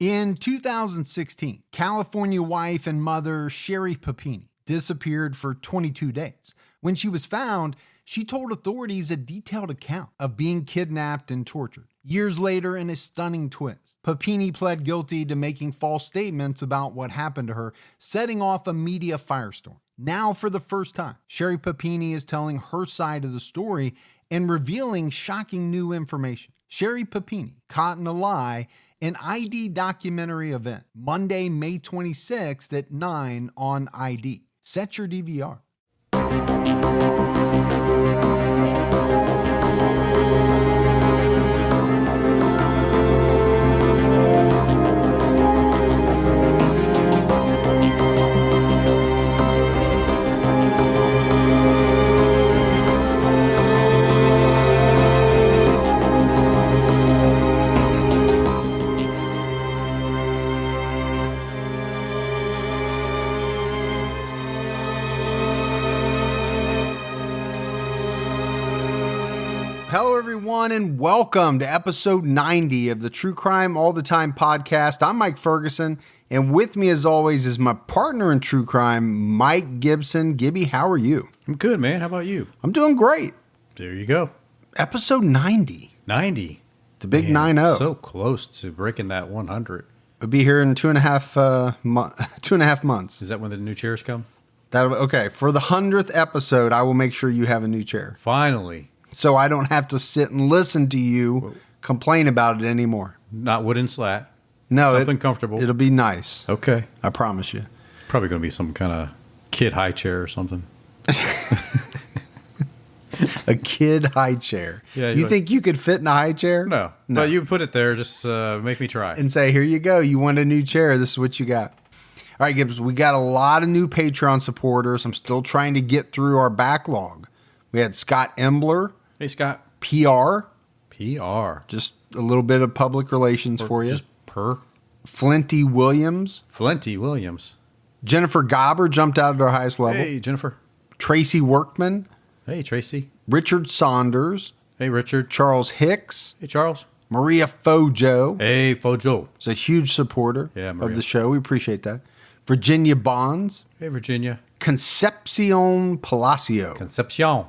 In 2016, California wife and mother Sherry Papini disappeared for 22 days. When she was found, she told authorities a detailed account of being kidnapped and tortured. Years later, in a stunning twist, Papini pled guilty to making false statements about what happened to her, setting off a media firestorm. Now, for the first time, Sherry Papini is telling her side of the story and revealing shocking new information. Sherry Papini, Caught in a Lie, an ID documentary event, Monday, May 26th at 9 on ID. Set your DVR. Hello, everyone, and welcome to episode 90 of the True Crime All the Time podcast. I'm Mike Ferguson, and with me, as always, is my partner in true crime, Mike Gibson. Gibby, how are you? I'm good, man. How about you? I'm doing great. There you go. Episode 90. 90. The big Man, 9-0. So close to breaking that 100. It'll be here in 2.5 months. Is that when the new chairs come? Okay, for the 100th episode, I will make sure you have a new chair. Finally. So I don't have to sit and listen to you complain about it anymore. Not wooden slat. No, Something comfortable. It'll be nice. Okay. I promise you. Probably going to be some kind of kid high chair or something. A kid high chair. Yeah, you think you could fit in a high chair? No. But you put it there. Just make me try. And say, here you go. You want a new chair. This is what you got. All right, Gibbs, we got a lot of new Patreon supporters. I'm still trying to get through our backlog. We had Scott Embler. Hey, Scott. PR. PR. Just a little bit of public relations for you. Just per. Flinty Williams. Flinty Williams. Jennifer Gobber jumped out at our highest level. Hey, Jennifer. Tracy Workman. Hey, Tracy. Richard Saunders. Hey, Richard. Charles Hicks. Hey, Charles. Maria Fojo. Hey, Fojo. Is a huge supporter of the show. We appreciate that. Virginia Bonds. Hey, Virginia. Concepcion Palacio. Concepcion.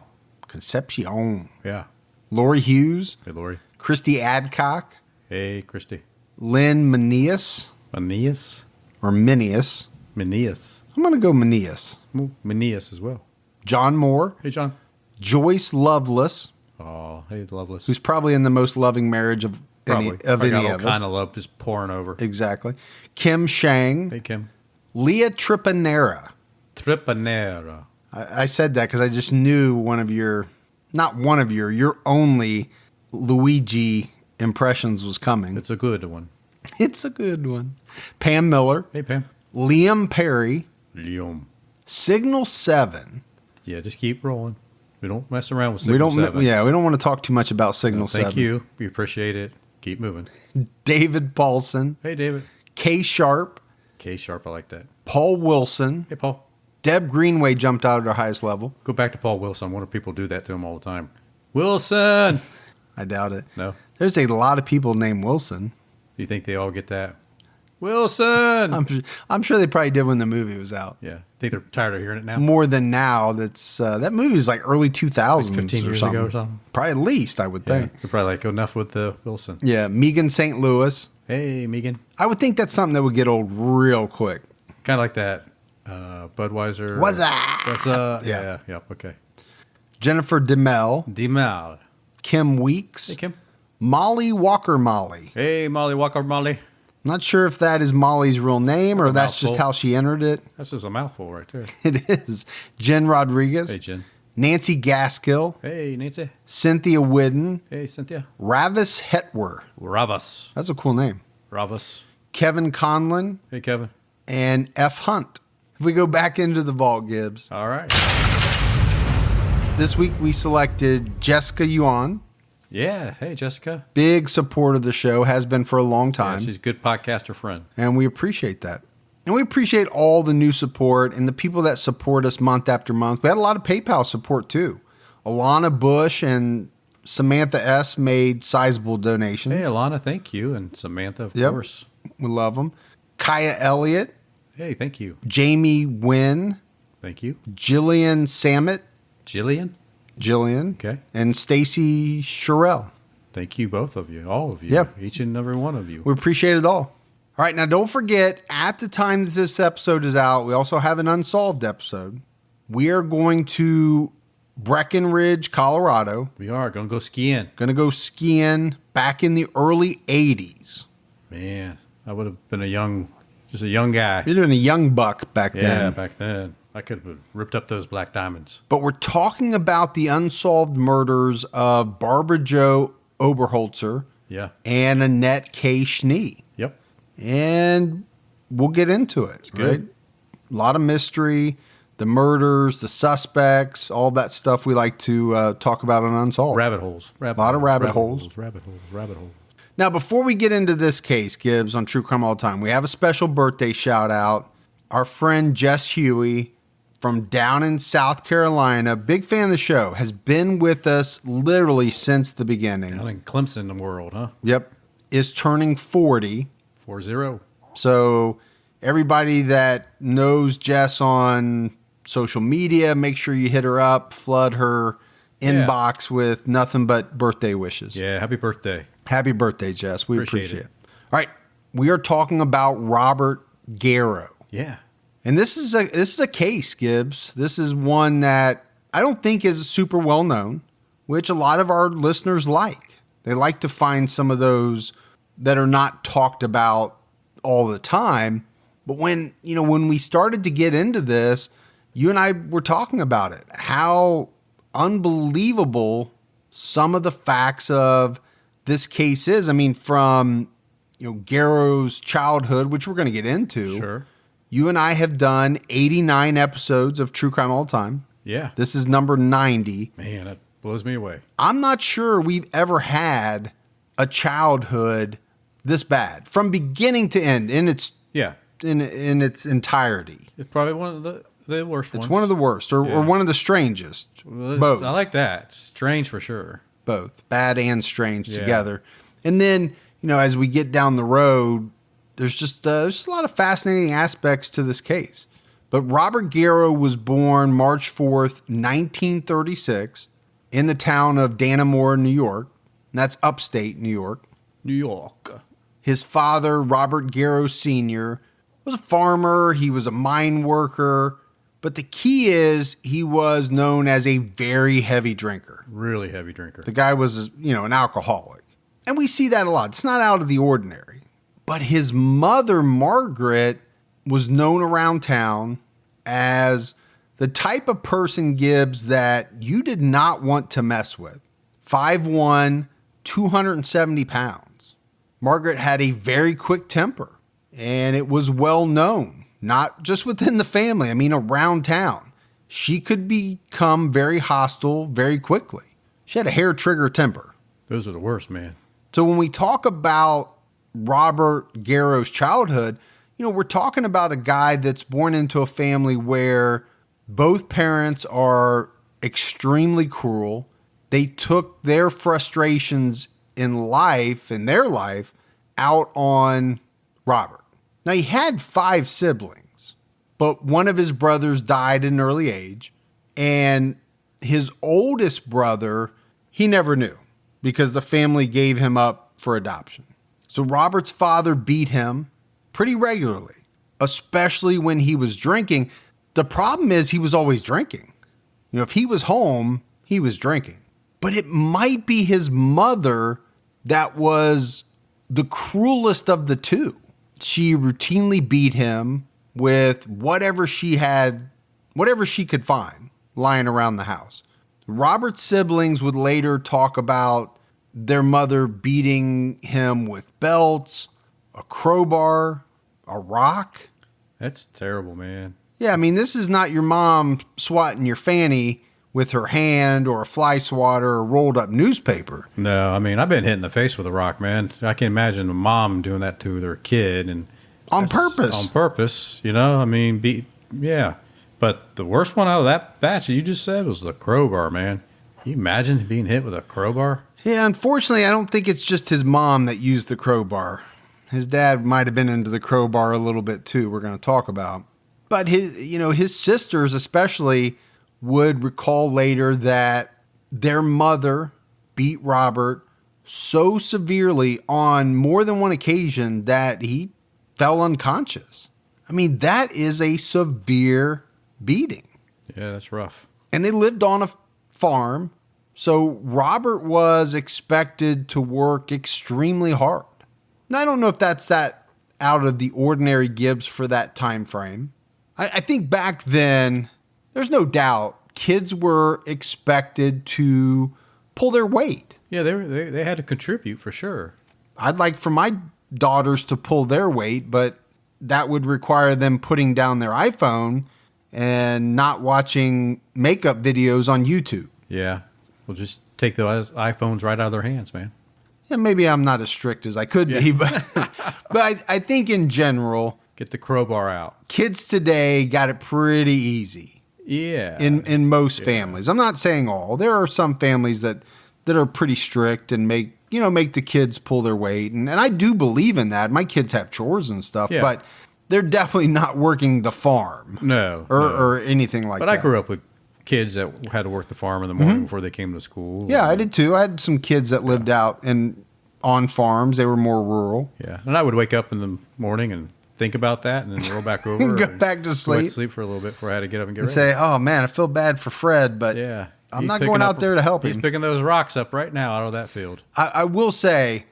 Yeah. Lori Hughes. Hey, Lori. Christy Adcock. Hey, Christy. Lynn Manias. Manias? Or Minius. Manias. I'm going to go Manias. Manias as well. John Moore. Hey, John. Joyce Lovelace. Oh, hey, Lovelace. Who's probably in the most loving marriage of any of us. Kind of love just pouring over. Exactly. Kim Shang. Hey, Kim. Leah Tripanera. Tripanera. I said that because I just knew your only Luigi impressions was coming. It's a good one. It's a good one. Pam Miller. Hey, Pam. Liam Perry. Liam. Signal 7. Yeah, just keep rolling. We don't mess around with Signal 7. Yeah, we don't want to talk too much about Signal 7. Thank you. We appreciate it. Keep moving. David Paulson. Hey, David. K Sharp. K Sharp, I like that. Paul Wilson. Hey, Paul. Deb Greenway jumped out at our highest level. Go back to Paul Wilson. I wonder if people do that to him all the time. Wilson! I doubt it. No? There's a lot of people named Wilson. You think they all get that? Wilson! I'm sure they probably did when the movie was out. Yeah. Think they're tired of hearing it now? More than now. That's that movie was like early 2000s. Like 15 years ago or something? Probably at least, I would think. They're probably like, enough with the Wilson. Yeah. Megan St. Louis. Hey, Megan. I would think that's something that would get old real quick. Kind of like that. Budweiser. What's that? Yeah. Okay. Jennifer DeMel. DeMel. Kim Weeks. Hey, Kim. Molly Walker Molly. Hey, Molly Walker Molly. Not sure if that is Molly's real name or that's just how she entered it. That's just a mouthful right there. It is. Jen Rodriguez. Hey, Jen. Nancy Gaskill. Hey, Nancy. Cynthia Whidden. Hey, Cynthia. Ravis Hetwer. Ravas. That's a cool name. Ravas. Kevin Conlon. Hey, Kevin. And F. Hunt. If we go back into the vault, Gibbs. All right. This week we selected Jessica Yuan. Yeah. Hey, Jessica. Big support of the show, has been for a long time. Yeah, she's a good podcaster friend. And we appreciate that. And we appreciate all the new support and the people that support us month after month. We had a lot of PayPal support too. Alana Bush and Samantha S. made sizable donations. Hey, Alana, thank you. And Samantha, of course. We love them. Kaya Elliott. Hey, thank you. Jamie Wynn. Thank you. Jillian Samet. Jillian. Okay. And Stacy Sherrill. Thank you, both of you, all of you. Yep. Each and every one of you. We appreciate it all. All right, now don't forget, at the time that this episode is out, we also have an unsolved episode. We are going to Breckenridge, Colorado. We are going to go skiing. Going to go skiing back in the early 80s. Man, I would have been just a young guy. You'd have been a young buck back then. Yeah, back then. I could have ripped up those black diamonds. But we're talking about the unsolved murders of Barbara Jo Oberholzer and Annette K. Schnee. Yep. And we'll get into it. It's good. Right? A lot of mystery, the murders, the suspects, all that stuff we like to talk about on Unsolved. Rabbit holes. A lot of rabbit holes. Rabbit holes. Now, before we get into this case, Gibbs, on True Crime All the Time, we have a special birthday shout out. Our friend Jess Huey from down in South Carolina, big fan of the show, has been with us literally since the beginning. Down in Clemson, the world, huh? Yep. Is turning 40. 40. So everybody that knows Jess on social media, make sure you hit her up, flood her inbox with nothing but birthday wishes. Yeah, happy birthday. Happy birthday, Jess. We appreciate it. All right. We are talking about Robert Garrow. Yeah. And this is a case, Gibbs. This is one that I don't think is super well known, which a lot of our listeners like. They like to find some of those that are not talked about all the time. But when we started to get into this, you and I were talking about it, how unbelievable some of the facts of this case is. I mean, from Garrow's childhood, which we're going to get into. Sure. You and I have done 89 episodes of True Crime All the Time. Yeah. This is number 90. Man, that blows me away. I'm not sure we've ever had a childhood this bad from beginning to end in its entirety. It's probably one of the worst ones. It's one of the worst or one of the strangest. Well, both. I like that. Strange for sure. Both. Bad and strange together. And then, as we get down the road, there's just a lot of fascinating aspects to this case. But Robert Garrow was born March 4th, 1936 in the town of Dannemora, New York. And that's upstate New York. New York. His father, Robert Garrow Sr., was a farmer. He was a mine worker. But the key is he was known as a very heavy drinker. Really heavy drinker. The guy was, an alcoholic. And we see that a lot. It's not out of the ordinary. But his mother, Margaret, was known around town as the type of person, Gibbs, that you did not want to mess with. 5'1", 270 pounds. Margaret had a very quick temper, and it was well known, not just within the family, I mean around town. She could become very hostile very quickly. She had a hair trigger temper. Those are the worst, man. So when we talk about Robert Garrow's childhood, we're talking about a guy that's born into a family where both parents are extremely cruel. They took their frustrations in their life, out on Robert. Now, he had 5 siblings, but one of his brothers died at an early age, and his oldest brother, he never knew because the family gave him up for adoption. So Robert's father beat him pretty regularly, especially when he was drinking. The problem is he was always drinking. If he was home, he was drinking. But it might be his mother that was the cruelest of the two. She routinely beat him with whatever she could find lying around the house. Robert's siblings would later talk about their mother beating him with belts, a crowbar, a rock. That's terrible, man. Yeah, I mean, this is not your mom swatting your fanny with her hand or a fly swatter or rolled up newspaper. No, I mean, I've been hit in the face with a rock, man. I can imagine a mom doing that to their kid. And on purpose. On purpose, I mean, yeah. But the worst one out of that batch you just said was the crowbar, man. Can you imagine being hit with a crowbar? Yeah, unfortunately, I don't think it's just his mom that used the crowbar. His dad might have been into the crowbar a little bit too, we're going to talk about. But his sisters especially would recall later that their mother beat Robert so severely on more than one occasion that he fell unconscious. I mean, that is a severe beating. Yeah, that's rough. And they lived on a farm, so Robert was expected to work extremely hard. Now, I don't know if that's that out of the ordinary Gibbs for that time frame. I think back then, there's no doubt kids were expected to pull their weight. Yeah, they had to contribute for sure. I'd like for my daughters to pull their weight, but that would require them putting down their iPhone and not watching makeup videos on YouTube. Yeah, we'll just take those iPhones right out of their hands, man. Yeah, maybe I'm not as strict as I could be, but I think in general, get the crowbar out. Kids today got it pretty easy. Yeah. In most families. I'm not saying all. There are some families that are pretty strict and make the kids pull their weight. And I do believe in that. My kids have chores and stuff, but they're definitely not working the farm. No. Or anything like that. But I grew up with kids that had to work the farm in the morning before they came to school. Yeah, I did too. I had some kids that lived out and on farms. They were more rural. Yeah. And I would wake up in the morning and think about that and then roll back over and go back to sleep. Sleep for a little bit before I had to get up and get ready. Say, oh man, I feel bad for Fred, but I'm not going out there to help him. He's picking those rocks up right now out of that field. I will say,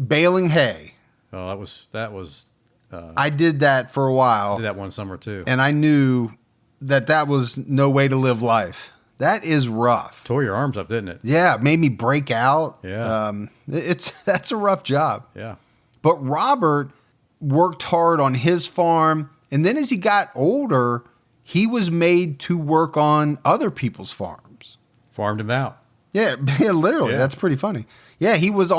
baling hay. Oh, that was. I did that for a while. I did that one summer too, and I knew that was no way to live life. That is rough. Tore your arms up, didn't it? Yeah, it made me break out. Yeah, that's a rough job. Yeah, but Robert worked hard on his farm, and then as he got older, he was made to work on other people's farms. Farmed him out. Yeah, literally. Yeah. That's pretty funny. Yeah, he was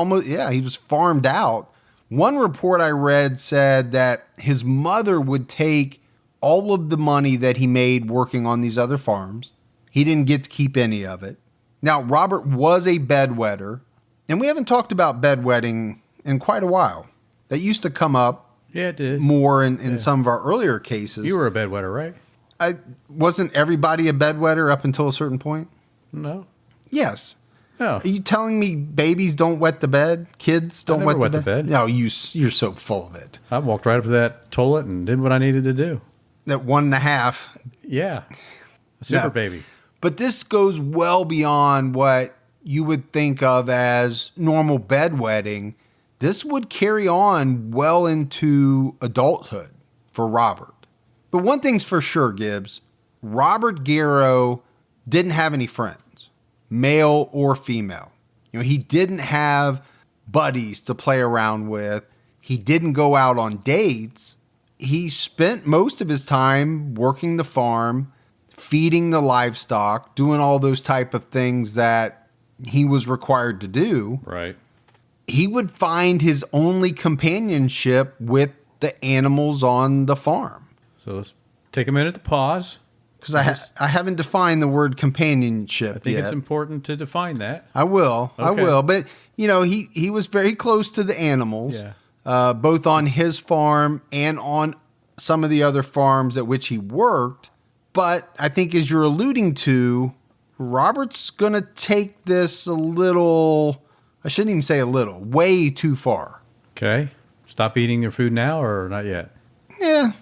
farmed out. One report I read said that his mother would take all of the money that he made working on these other farms. He didn't get to keep any of it. Now, Robert was a bedwetter, and we haven't talked about bedwetting in quite a while. That used to come up it did. More in some of our earlier cases. You were a bedwetter, right? Wasn't everybody a bedwetter up until a certain point? No. Yes. Oh. Are you telling me babies don't wet the bed? Kids don't wet the bed? No, you're so full of it. I walked right up to that toilet and did what I needed to do. That 1.5. Yeah. A super baby. But this goes well beyond what you would think of as normal bedwetting. This would carry on well into adulthood for Robert. But one thing's for sure, Gibbs. Robert Garrow didn't have any friends, male or female. He didn't have buddies to play around with. He didn't go out on dates. He spent most of his time working the farm, feeding the livestock, doing all those type of things that he was required to do. Right. He would find his only companionship with the animals on the farm. So let's take a minute to pause. Because I haven't defined the word companionship yet. I think it's important to define that. I will. Okay. I will. But, he was very close to the animals, both on his farm and on some of the other farms at which he worked. But I think as you're alluding to, Robert's going to take this a little, I shouldn't even say a little, way too far. Okay. Stop eating your food now or not yet? Yeah.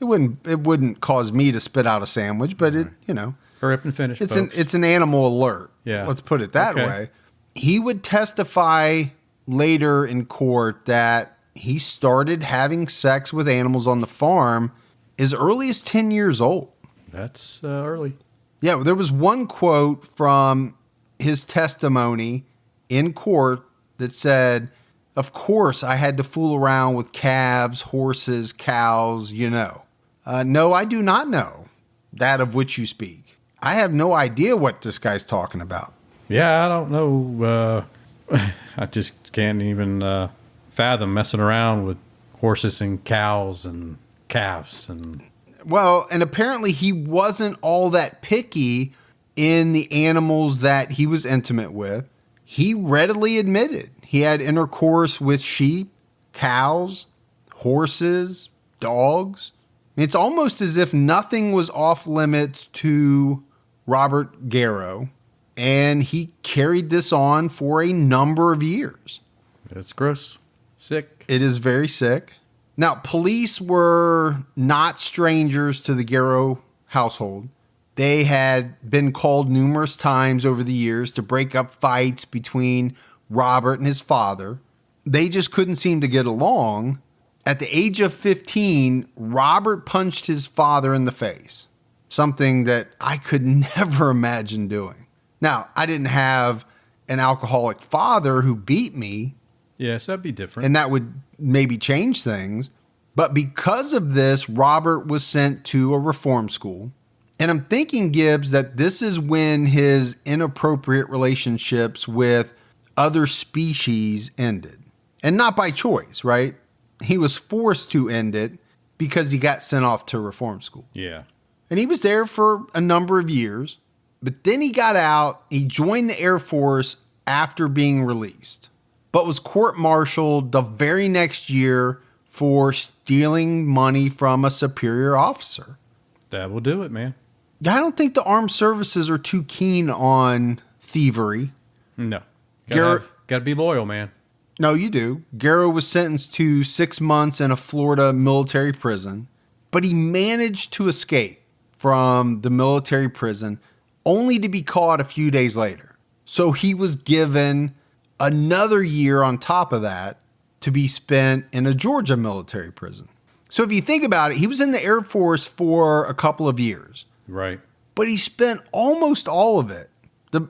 It wouldn't cause me to spit out a sandwich, but Hurry up and finish, it's an animal alert. Yeah. Let's put it that way. He would testify later in court that he started having sex with animals on the farm as early as 10 years old. That's early. Yeah, there was one quote from his testimony in court that said, "Of course, I had to fool around with calves, horses, cows, No, I do not know that of which you speak. I have no idea what this guy's talking about." Yeah, I don't know. I just can't even fathom messing around with horses and cows and calves. Well, and apparently he wasn't all that picky in the animals that he was intimate with. He readily admitted he had intercourse with sheep, cows, horses, dogs. It's almost as if nothing was off limits to Robert Garrow, and he carried this on for a number of years. It's gross. Sick. It is very sick. Now, police were not strangers to the Garrow household. They had been called numerous times over the years to break up fights between Robert and his father. They just couldn't seem to get along. At the age of 15, Robert punched his father in the face, something that I could never imagine doing. Now, I didn't have an alcoholic father who beat me. Yes, that'd be different. And that would maybe change things. But because of this, Robert was sent to a reform school. And I'm thinking, Gibbs, that this is when his inappropriate relationships with other species ended. And not by choice, right? He was forced to end it because he got sent off to reform school. Yeah. And he was there for a number of years. But then he got out. He joined the Air Force after being released, but was court-martialed the very next year for stealing money from a superior officer. That will do it, man. I don't think the armed services are too keen on thievery. No. Gotta be loyal, man. No, you do. Garrow was sentenced to 6 months in a Florida military prison, but he managed to escape from the military prison only to be caught a few days later. So he was given another year on top of that to be spent in a Georgia military prison. So if you think about it, he was in the Air Force for a couple of years. Right. But he spent almost all of it, the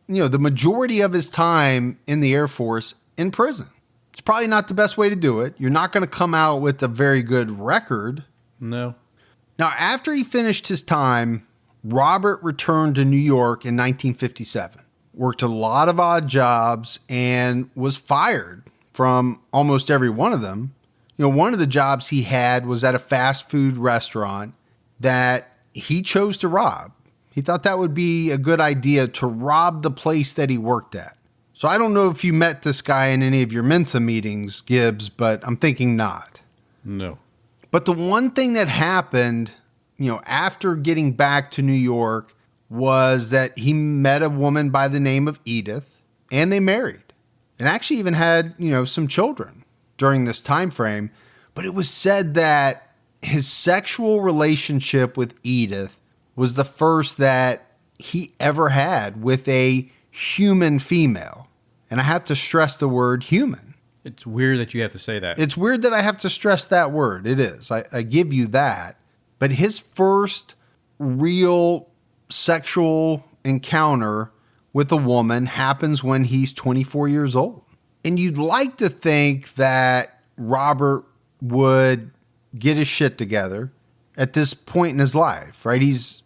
majority of his time in the Air Force in prison. It's probably not the best way to do it. You're not going to come out with a very good record. No. Now, after he finished his time, Robert returned to New York in 1957, worked a lot of odd jobs, and was fired from almost every one of them. One of the jobs he had was at a fast food restaurant that he chose to rob. He thought that would be a good idea to rob the place that he worked at. So I don't know if you met this guy in any of your Mensa meetings, Gibbs, but I'm thinking not. No. But the one thing that happened, after getting back to New York was that he met a woman by the name of Edith, and they married and actually even had, some children during this time frame. But it was said that his sexual relationship with Edith was the first that he ever had with a human female. And I have to stress the word human. It's weird that you have to say that. It's weird that I have to stress that word. It is. I give you that. But his first real sexual encounter with a woman happens when he's 24 years old. And you'd like to think that Robert would get his shit together at this point in his life, right? He's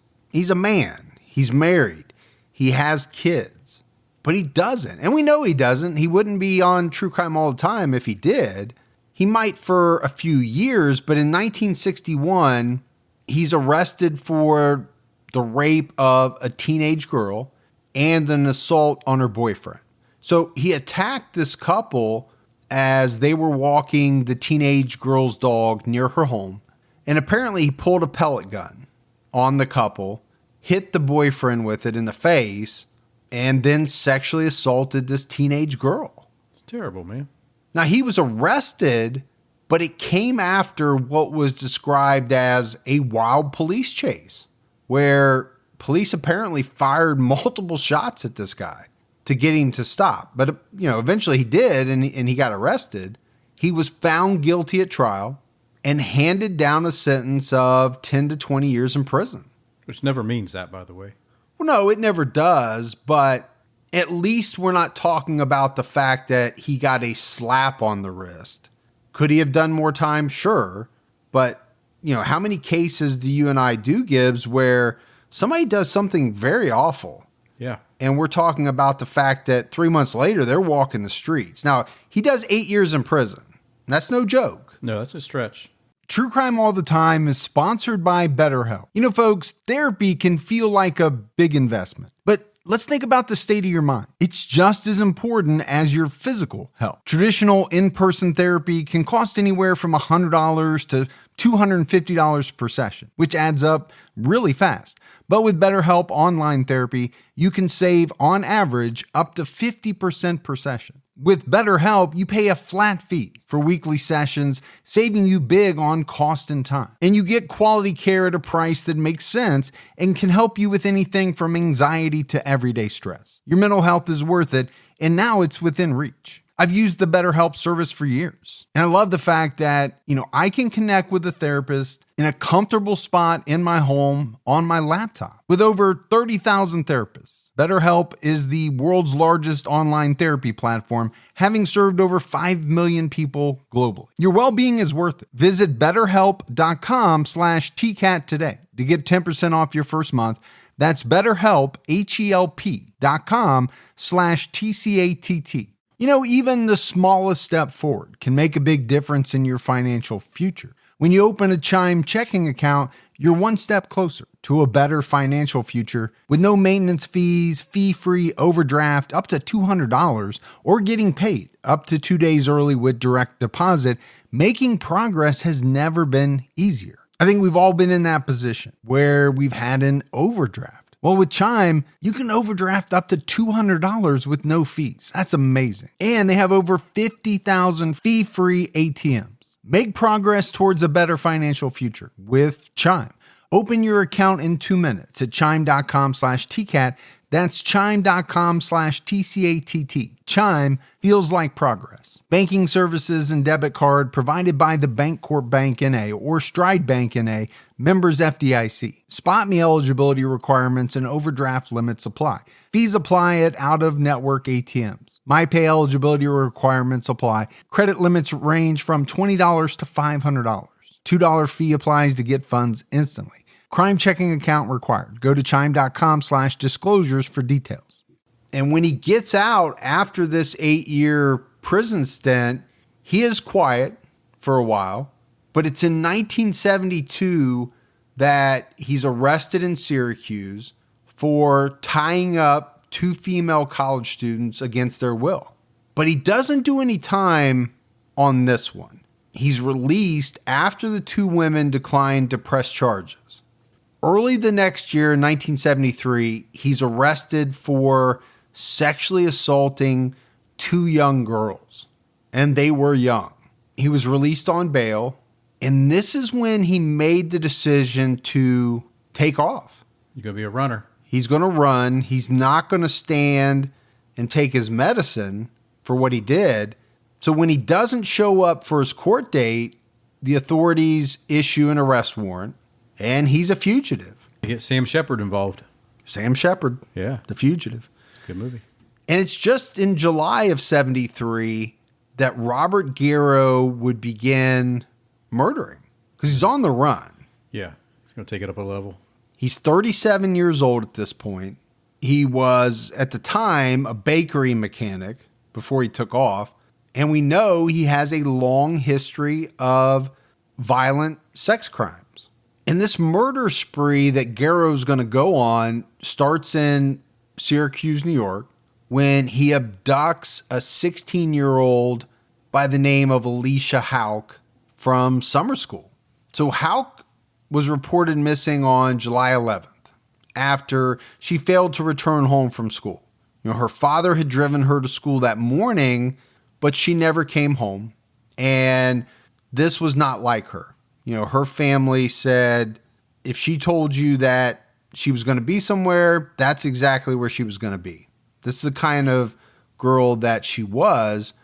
a man. He's married. He has kids. But he doesn't. And we know he doesn't. He wouldn't be on True Crime all the time if he did. He might for a few years, but in 1961, he's arrested for the rape of a teenage girl and an assault on her boyfriend. So he attacked this couple as they were walking the teenage girl's dog near her home. And apparently he pulled a pellet gun on the couple, hit the boyfriend with it in the face, and then sexually assaulted this teenage girl. It's terrible, man. Now, he was arrested, but it came after what was described as a wild police chase, where police apparently fired multiple shots at this guy to get him to stop. But, eventually he did, and he got arrested. He was found guilty at trial and handed down a sentence of 10 to 20 years in prison. Which never means that, by the way. Well, no, it never does, but at least we're not talking about the fact that he got a slap on the wrist. Could he have done more time? Sure. But, how many cases do you and I do, Gibbs, where somebody does something very awful? Yeah. And we're talking about the fact that 3 months later, they're walking the streets. Now, he does 8 years in prison. That's no joke. No, that's a stretch. True Crime All the Time is sponsored by BetterHelp. Folks, therapy can feel like a big investment, but let's think about the state of your mind. It's just as important as your physical health. Traditional in-person therapy can cost anywhere from $100 to $250 per session, which adds up really fast. But with BetterHelp Online Therapy, you can save on average up to 50% per session. With BetterHelp, you pay a flat fee for weekly sessions, saving you big on cost and time. And you get quality care at a price that makes sense and can help you with anything from anxiety to everyday stress. Your mental health is worth it, and now it's within reach. I've used the BetterHelp service for years, and I love the fact that, I can connect with a therapist in a comfortable spot in my home on my laptop. With over 30,000 therapists, BetterHelp is the world's largest online therapy platform, having served over 5 million people globally. Your well-being is worth it. Visit betterhelp.com/TCAT today to get 10% off your first month. That's BetterHelp, HELP.com/TCATT. Even the smallest step forward can make a big difference in your financial future. When you open a Chime checking account, you're one step closer to a better financial future with no maintenance fees, fee-free overdraft up to $200, or getting paid up to 2 days early with direct deposit. Making progress has never been easier. I think we've all been in that position where we've had an overdraft. Well, with Chime, you can overdraft up to $200 with no fees. That's amazing. And they have over 50,000 fee-free ATMs. Make progress towards a better financial future with Chime. Open your account in 2 minutes at chime.com/TCAT. That's chime.com/TCATT. Chime feels like progress. Banking services and debit card provided by the Bancorp Bank N.A. or Stride Bank N.A., members FDIC. Spot me eligibility requirements and overdraft limits apply. Fees apply at out-of-network ATMs. MyPay eligibility requirements apply. Credit limits range from $20 to $500. $2 fee applies to get funds instantly. Crime checking account required. Go to chime.com/disclosures for details. And when he gets out after this 8-year prison stint, he is quiet for a while, but it's in 1972 that he's arrested in Syracuse for tying up 2 female college students against their will. But he doesn't do any time on this one. He's released after the 2 women declined to press charges. Early the next year, in 1973, he's arrested for sexually assaulting 2 young girls, and they were young. He was released on bail, and this is when he made the decision to take off. You're going to be a runner. He's going to run. He's not going to stand and take his medicine for what he did. So when he doesn't show up for his court date, the authorities issue an arrest warrant, and he's a fugitive. You get Sam Shepard involved. Sam Shepard. Yeah. The Fugitive. Good movie. And it's just in July of 73 that Robert Garrow would begin murdering because he's on the run. Yeah. He's going to take it up a level. He's 37 years old at this point. He was, at the time, a bakery mechanic before he took off. And we know he has a long history of violent sex crimes. And this murder spree that Garrow's going to go on starts in Syracuse, New York, when he abducts a 16-year-old by the name of Alicia Houck from summer school. So Houck was reported missing on July 11th after she failed to return home from school. Her father had driven her to school that morning, but she never came home. And this was not like her. Her family said if she told you that she was going to be somewhere, that's exactly where she was going to be. This is the kind of girl that she was.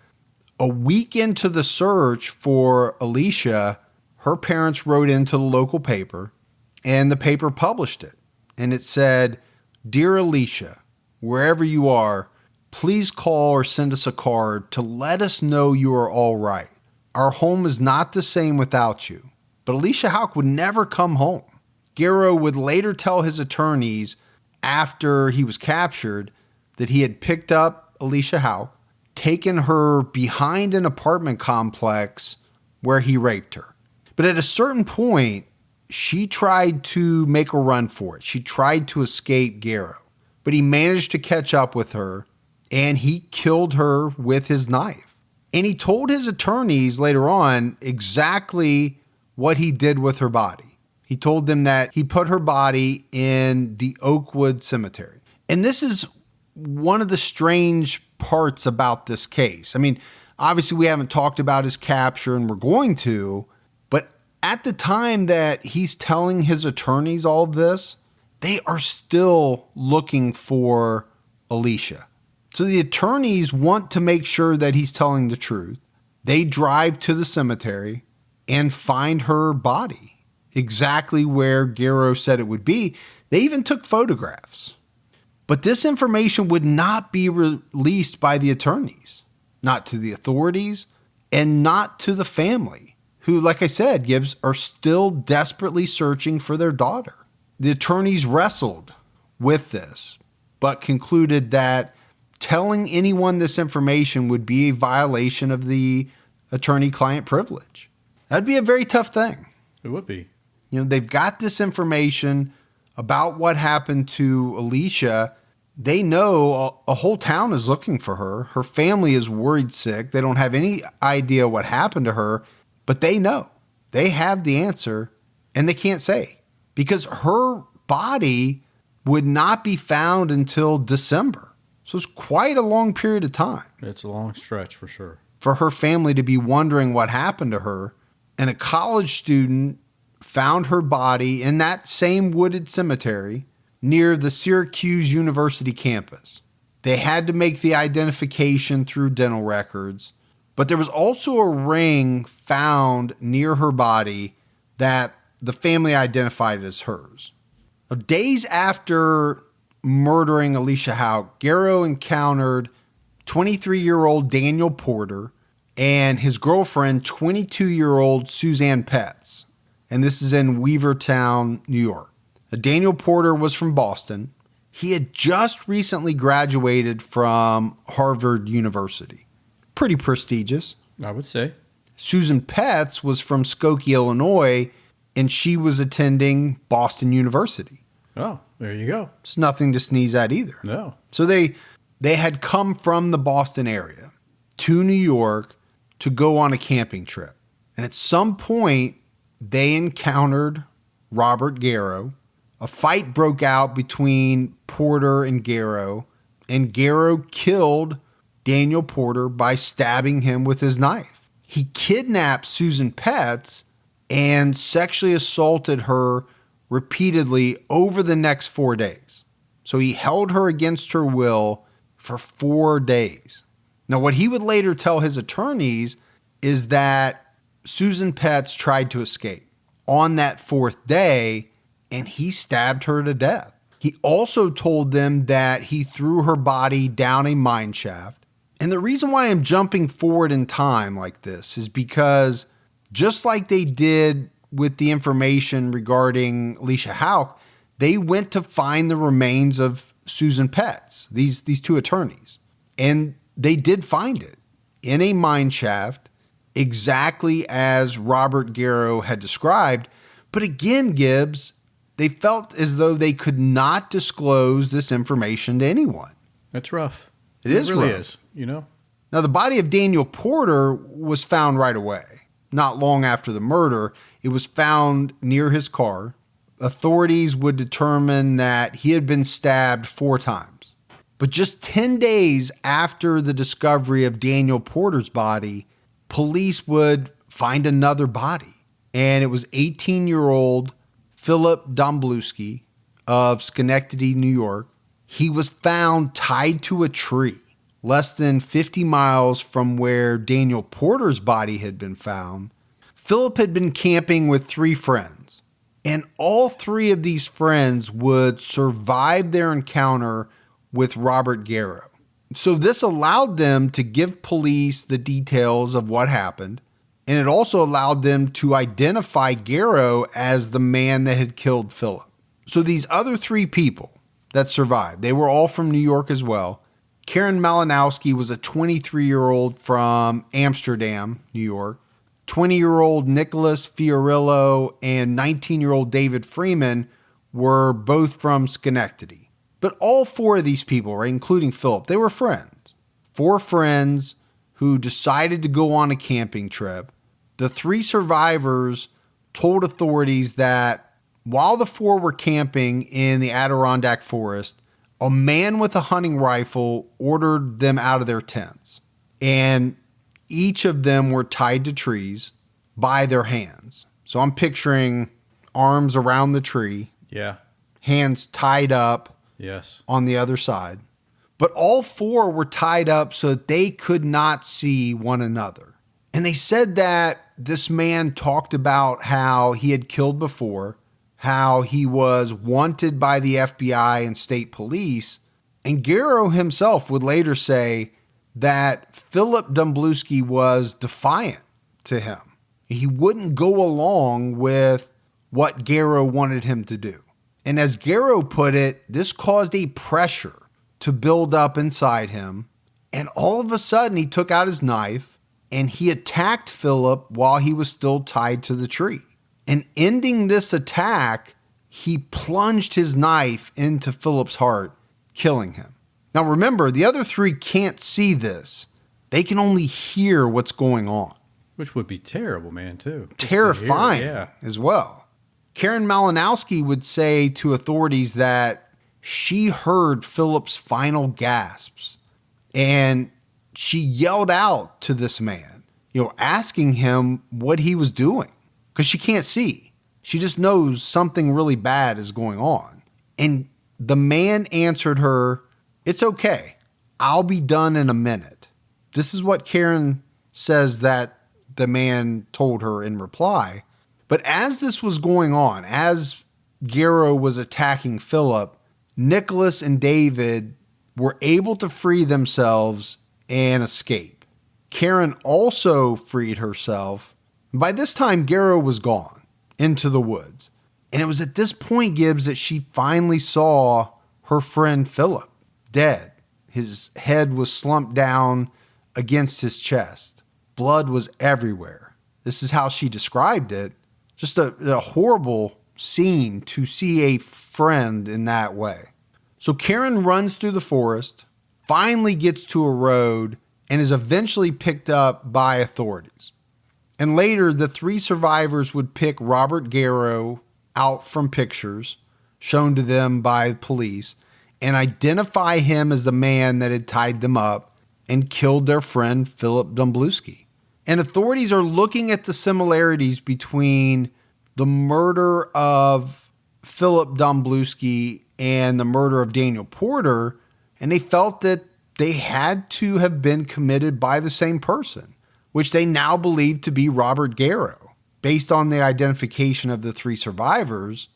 A week into the search for Alicia, her parents wrote into the local paper, and the paper published it. And it said, "Dear Alicia, wherever you are, please call or send us a card to let us know you are all right. Our home is not the same without you." But Alicia Houck would never come home. Garrow would later tell his attorneys after he was captured that he had picked up Alicia Houck, taken her behind an apartment complex where he raped her. But at a certain point, she tried to make a run for it. She tried to escape Garrow. but he managed to catch up with her, and he killed her with his knife. And he told his attorneys later on exactly what he did with her body. He told them that he put her body in the Oakwood Cemetery. And this is one of the strange parts about this case. I mean, obviously we haven't talked about his capture, and we're going to, but at the time that he's telling his attorneys all of this, they are still looking for Alicia. So the attorneys want to make sure that he's telling the truth. They drive to the cemetery and find her body exactly where Garrow said it would be. They even took photographs. But this information would not be released by the attorneys, not to the authorities, and not to the family, who, like I said, Gibbs, are still desperately searching for their daughter. The attorneys wrestled with this, but concluded that telling anyone this information would be a violation of the attorney-client privilege. That'd be a very tough thing. It would be. You know, they've got this information about what happened to Alicia. They know a whole town is looking for her. Her family is worried sick. They don't have any idea what happened to her, but they know. They have the answer, and they can't say, because her body would not be found until December. So it's quite a long period of time. It's a long stretch for sure. For her family to be wondering what happened to her. And a college student found her body in that same wooded cemetery near the Syracuse University campus. They had to make the identification through dental records, but there was also a ring found near her body that the family identified as hers. Now, days after murdering Alicia Houck, Garrow encountered 23-year-old Daniel Porter and his girlfriend, 22-year-old Suzanne Petz. And this is in Weavertown, New York. Daniel Porter was from Boston. He had just recently graduated from Harvard University. Pretty prestigious, I would say. Susan Petz was from Skokie, Illinois, and she was attending Boston University. Oh, there you go. It's nothing to sneeze at either. No. So they had come from the Boston area to New York to go on a camping trip. And at some point, they encountered Robert Garrow. A fight broke out between Porter and Garrow killed Daniel Porter by stabbing him with his knife. He kidnapped Susan Petz and sexually assaulted her repeatedly over the next 4 days. So he held her against her will for 4 days. Now, what he would later tell his attorneys is that Susan Petz tried to escape on that 4th day, and he stabbed her to death. He also told them that he threw her body down a mine shaft. And the reason why I'm jumping forward in time like this is because just like they did with the information regarding Alicia Houck, they went to find the remains of Susan Petz, these two attorneys. And they did find it in a mine shaft, exactly as Robert Garrow had described. But again, Gibbs, they felt as though they could not disclose this information to anyone. That's rough. It really rough. You know? Now, the body of Daniel Porter was found right away. Not long after the murder, it was found near his car. Authorities would determine that he had been stabbed 4 times. But just 10 days after the discovery of Daniel Porter's body, police would find another body. And it was 18-year-old Philip Domblewski of Schenectady, New York. He was found tied to a tree less than 50 miles from where Daniel Porter's body had been found. Philip had been camping with 3 friends, and all 3 of these friends would survive their encounter with Robert Garrow. So this allowed them to give police the details of what happened, and it also allowed them to identify Garrow as the man that had killed Philip. So these other 3 people that survived, they were all from New York as well. Karen Malinowski was a 23-year-old from Amsterdam, New York. 20-year-old Nicholas Fiorillo and 19-year-old David Freeman were both from Schenectady. But all 4 of these people, right, including Philip, they were friends. 4 friends who decided to go on a camping trip. The 3 survivors told authorities that while the 4 were camping in the Adirondack forest, a man with a hunting rifle ordered them out of their tents. And each of them were tied to trees by their hands. So I'm picturing arms around the tree. Yeah. Hands tied up. Yes. On the other side. But all 4 were tied up so that they could not see one another. And they said that this man talked about how he had killed before, how he was wanted by the FBI and state police. And Garrow himself would later say that Philip Domblewski was defiant to him. He wouldn't go along with what Garrow wanted him to do. And as Garrow put it, this caused a pressure to build up inside him. And all of a sudden, he took out his knife and he attacked Philip while he was still tied to the tree. And ending this attack, he plunged his knife into Philip's heart, killing him. Now remember, the other 3 can't see this. They can only hear what's going on. Which would be terrible, man, too. Terrifying as well. Karen Malinowski would say to authorities that she heard Philip's final gasps and she yelled out to this man, asking him what he was doing because she can't see. She just knows something really bad is going on. And the man answered her, "It's okay. I'll be done in a minute." This is what Karen says that the man told her in reply. But as this was going on, as Garrow was attacking Philip, Nicholas and David were able to free themselves and escape. Karen also freed herself. By this time, Garrow was gone into the woods. And it was at this point, Gibbs, that she finally saw her friend Philip dead. His head was slumped down against his chest. Blood was everywhere. This is how she described it. Just a horrible scene to see a friend in that way. So Karen runs through the forest, finally gets to a road, and is eventually picked up by authorities. And later, the 3 survivors would pick Robert Garrow out from pictures shown to them by police and identify him as the man that had tied them up and killed their friend Philip Domblewski. And authorities are looking at the similarities between the murder of Philip Domblewski and the murder of Daniel Porter, and they felt that they had to have been committed by the same person, which they now believe to be Robert Garrow, based on the identification of the 3 survivors.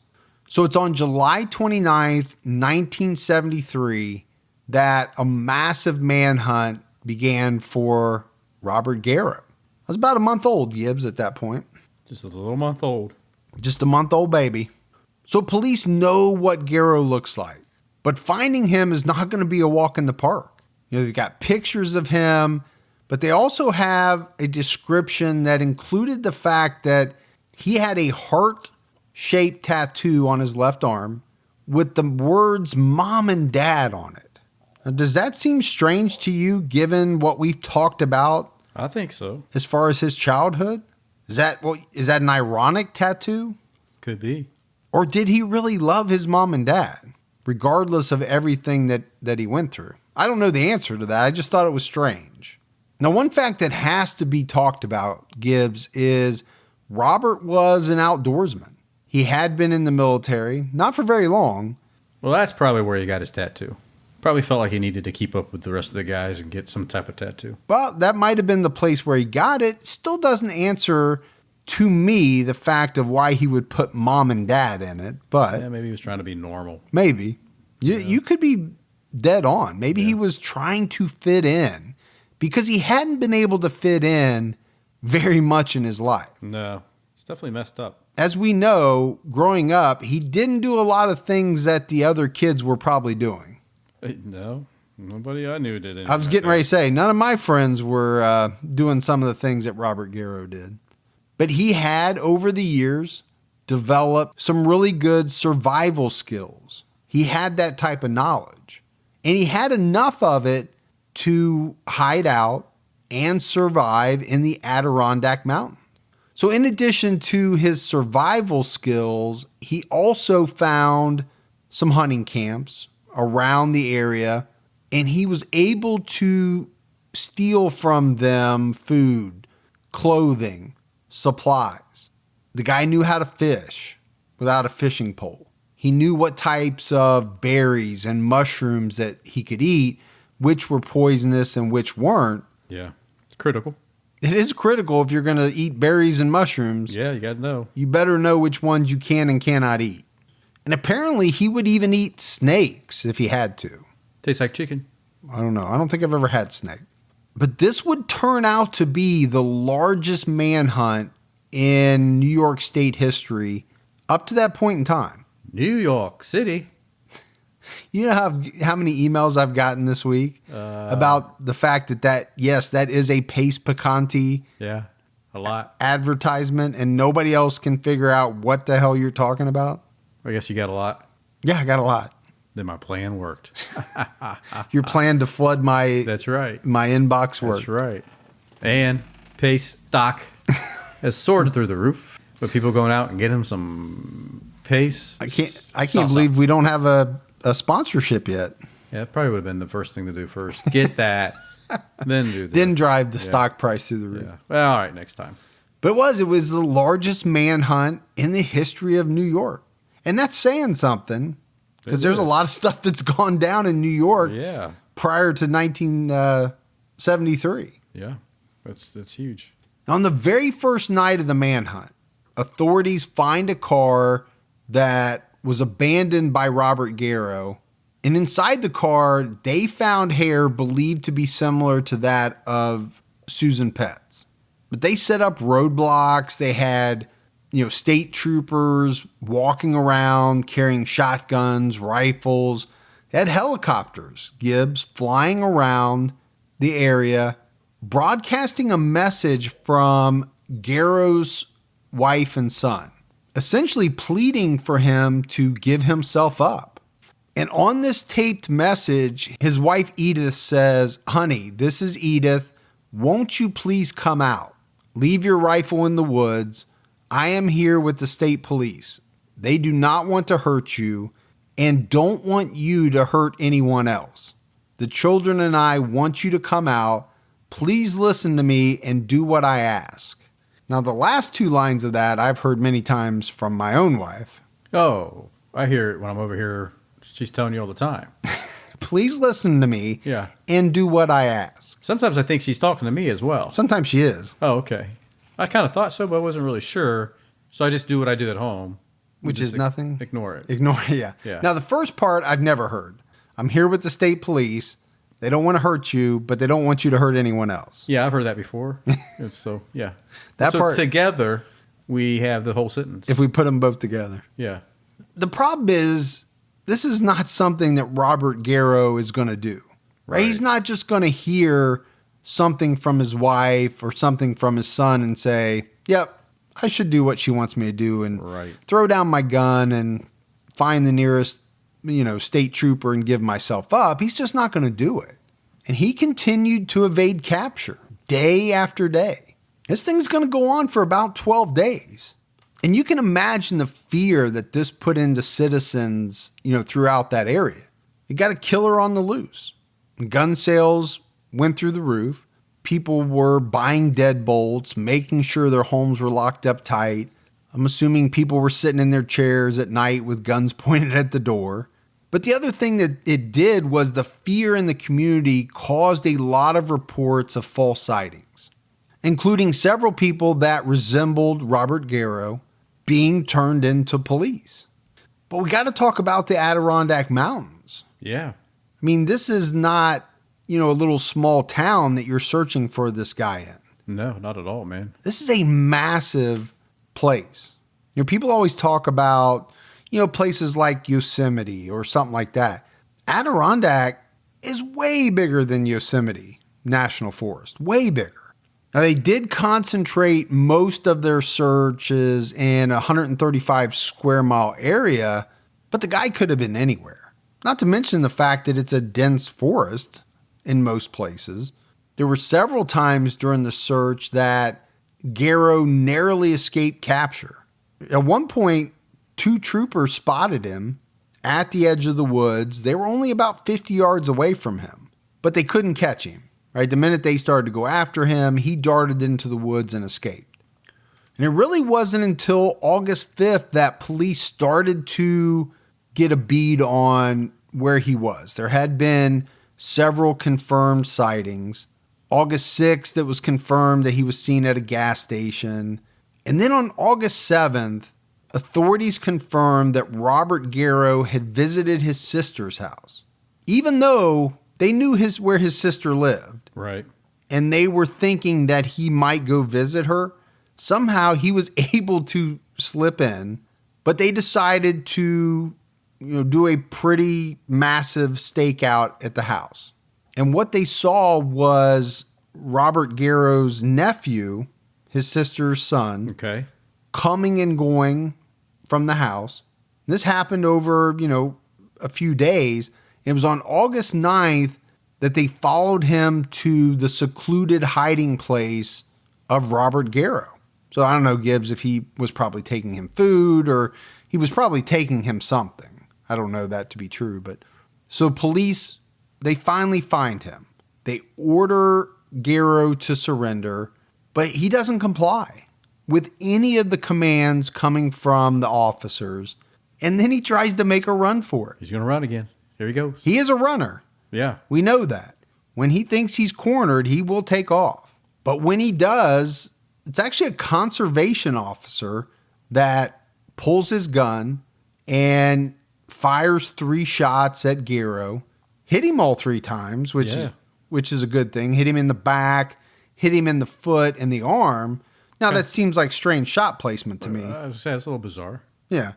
So it's on July 29th, 1973, that a massive manhunt began for Robert Garrow. I was about a month old, Gibbs, at that point. Just a little month old. Just a month-old baby. So police know what Garrow looks like, but finding him is not going to be a walk in the park. They've got pictures of him, but they also have a description that included the fact that he had a heart-shaped tattoo on his left arm with the words "Mom and Dad" on it. Now, does that seem strange to you, given what we've talked about? I think so. As far as his childhood? Is that an ironic tattoo? Could be. Or did he really love his mom and dad, regardless of everything that he went through? I don't know the answer to that. I just thought it was strange. Now, one fact that has to be talked about, Gibbs, is Robert was an outdoorsman. He had been in the military, not for very long. Well, that's probably where he got his tattoo. Probably felt like he needed to keep up with the rest of the guys and get some type of tattoo. Well, that might have been the place where he got it. Still doesn't answer, to me, the fact of why he would put mom and dad in it. But yeah, maybe he was trying to be normal. Maybe. You could be dead on. Maybe he was trying to fit in because he hadn't been able to fit in very much in his life. No, it's definitely messed up. As we know, growing up, he didn't do a lot of things that the other kids were probably doing. No, nobody I knew did. I was getting ready to say, none of my friends were doing some of the things that Robert Garrow did. But he had, over the years, developed some really good survival skills. He had that type of knowledge. And he had enough of it to hide out and survive in the Adirondack Mountains. So in addition to his survival skills, he also found some hunting camps around the area, and he was able to steal from them food, clothing, supplies. The guy knew how to fish without a fishing pole. He knew what types of berries and mushrooms that he could eat, which were poisonous and which weren't. Yeah. Critical. It is critical if you're going to eat berries and mushrooms. Yeah, you got to know. You better know which ones you can and cannot eat. And apparently he would even eat snakes if he had to. Tastes like chicken. I don't know. I don't think I've ever had snake. But this would turn out to be the largest manhunt in New York State history up to that point in time. New York City. You know how many emails I've gotten this week about the fact that is a Pace Picante Yeah, a lot. advertisement, and nobody else can figure out what the hell you're talking about? I guess you got a lot. Yeah, I got a lot. Then my plan worked. Your plan to flood my That's right. my inbox worked. That's right. And Pace stock has soared through the roof. But people going out and getting some Pace. I can't believe we don't have a sponsorship yet. Yeah, that probably would have been the first thing to do first. Get that, then do that. Then drive the stock price through the roof. Yeah. Well, all right, next time. But it was the largest manhunt in the history of New York. And that's saying something, because there's a lot of stuff that's gone down in New York prior to 1973. Yeah, that's huge. On the very first night of the manhunt, authorities find a car that was abandoned by Robert Garrow. And inside the car, they found hair believed to be similar to that of Susan Pett's. But they set up roadblocks. They had, state troopers walking around carrying shotguns, rifles. They had helicopters, Gibbs, flying around the area, broadcasting a message from Garrow's wife and son, essentially pleading for him to give himself up. And on this taped message, his wife Edith says, "Honey, this is Edith. Won't you please come out? Leave your rifle in the woods. I am here with the state police. They do not want to hurt you and don't want you to hurt anyone else. The children and I want you to come out. Please listen to me and do what I ask." Now, the last two lines of that I've heard many times from my own wife. Oh, I hear it when I'm over here. She's telling you all the time. Please listen to me and do what I ask. Sometimes I think she's talking to me as well. Sometimes she is. Oh, okay. I kind of thought so, but I wasn't really sure. So I just do what I do at home. Which is nothing? Ignore it. Ignore it, yeah. Now, the first part I've never heard. I'm here with the state police. They don't want to hurt you, but they don't want you to hurt anyone else. Yeah, I've heard that before. So, yeah. That part, together, we have the whole sentence. If we put them both together. Yeah. The problem is, this is not something that Robert Garrow is going to do. Right? He's not just going to hear something from his wife or something from his son and say, yep, I should do what she wants me to do and throw down my gun and find the nearest state trooper and give myself up. He's just not going to do it. And he continued to evade capture day after day. This thing's going to go on for about 12 days. And you can imagine the fear that this put into citizens, throughout that area. You got a killer on the loose. Gun sales went through the roof. People were buying deadbolts, making sure their homes were locked up tight. I'm assuming people were sitting in their chairs at night with guns pointed at the door. But the other thing that it did was the fear in the community caused a lot of reports of false sightings, including several people that resembled Robert Garrow being turned into police. But we got to talk about the Adirondack Mountains. Yeah. I mean, this is not, a little small town that you're searching for this guy in. No, not at all, man. This is a massive place. People always talk about, places like Yosemite or something like that. Adirondack is way bigger than Yosemite National Forest, way bigger. Now, they did concentrate most of their searches in a 135 square mile area, but the guy could have been anywhere. not to mention the fact that it's a dense forest in most places. There were several times during the search that Garrow narrowly escaped capture. At one point, 2 troopers spotted him at the edge of the woods. They were only about 50 yards away from him, but they couldn't catch him. Right? The minute they started to go after him, he darted into the woods and escaped. And it really wasn't until August 5th that police started to get a bead on where he was. There had been several confirmed sightings. August 6th, it was confirmed that he was seen at a gas station. And then on August 7th, authorities confirmed that Robert Garrow had visited his sister's house, even though they knew where his sister lived. Right. And they were thinking that he might go visit her. Somehow he was able to slip in, but they decided to, do a pretty massive stakeout at the house. And what they saw was Robert Garrow's nephew, his sister's son, Okay. coming and going from the house. This happened over, a few days. It was on August 9th that they followed him to the secluded hiding place of Robert Garrow. So I don't know, Gibbs, if he was probably taking him food or he was probably taking him something. I don't know that to be true. But so police, they finally find him. They order Garrow to surrender, but he doesn't comply with any of the commands coming from the officers. And then he tries to make a run for it. He's going to run again. Here he goes. He is a runner. Yeah. We know that. When he thinks he's cornered, he will take off. But when he does, it's actually a conservation officer that pulls his gun and fires 3 shots at Garrow, hit him all 3 times, which is a good thing. Hit him in the back, hit him in the foot and the arm. Now, that seems like strange shot placement to me. I would say it's a little bizarre. Yeah.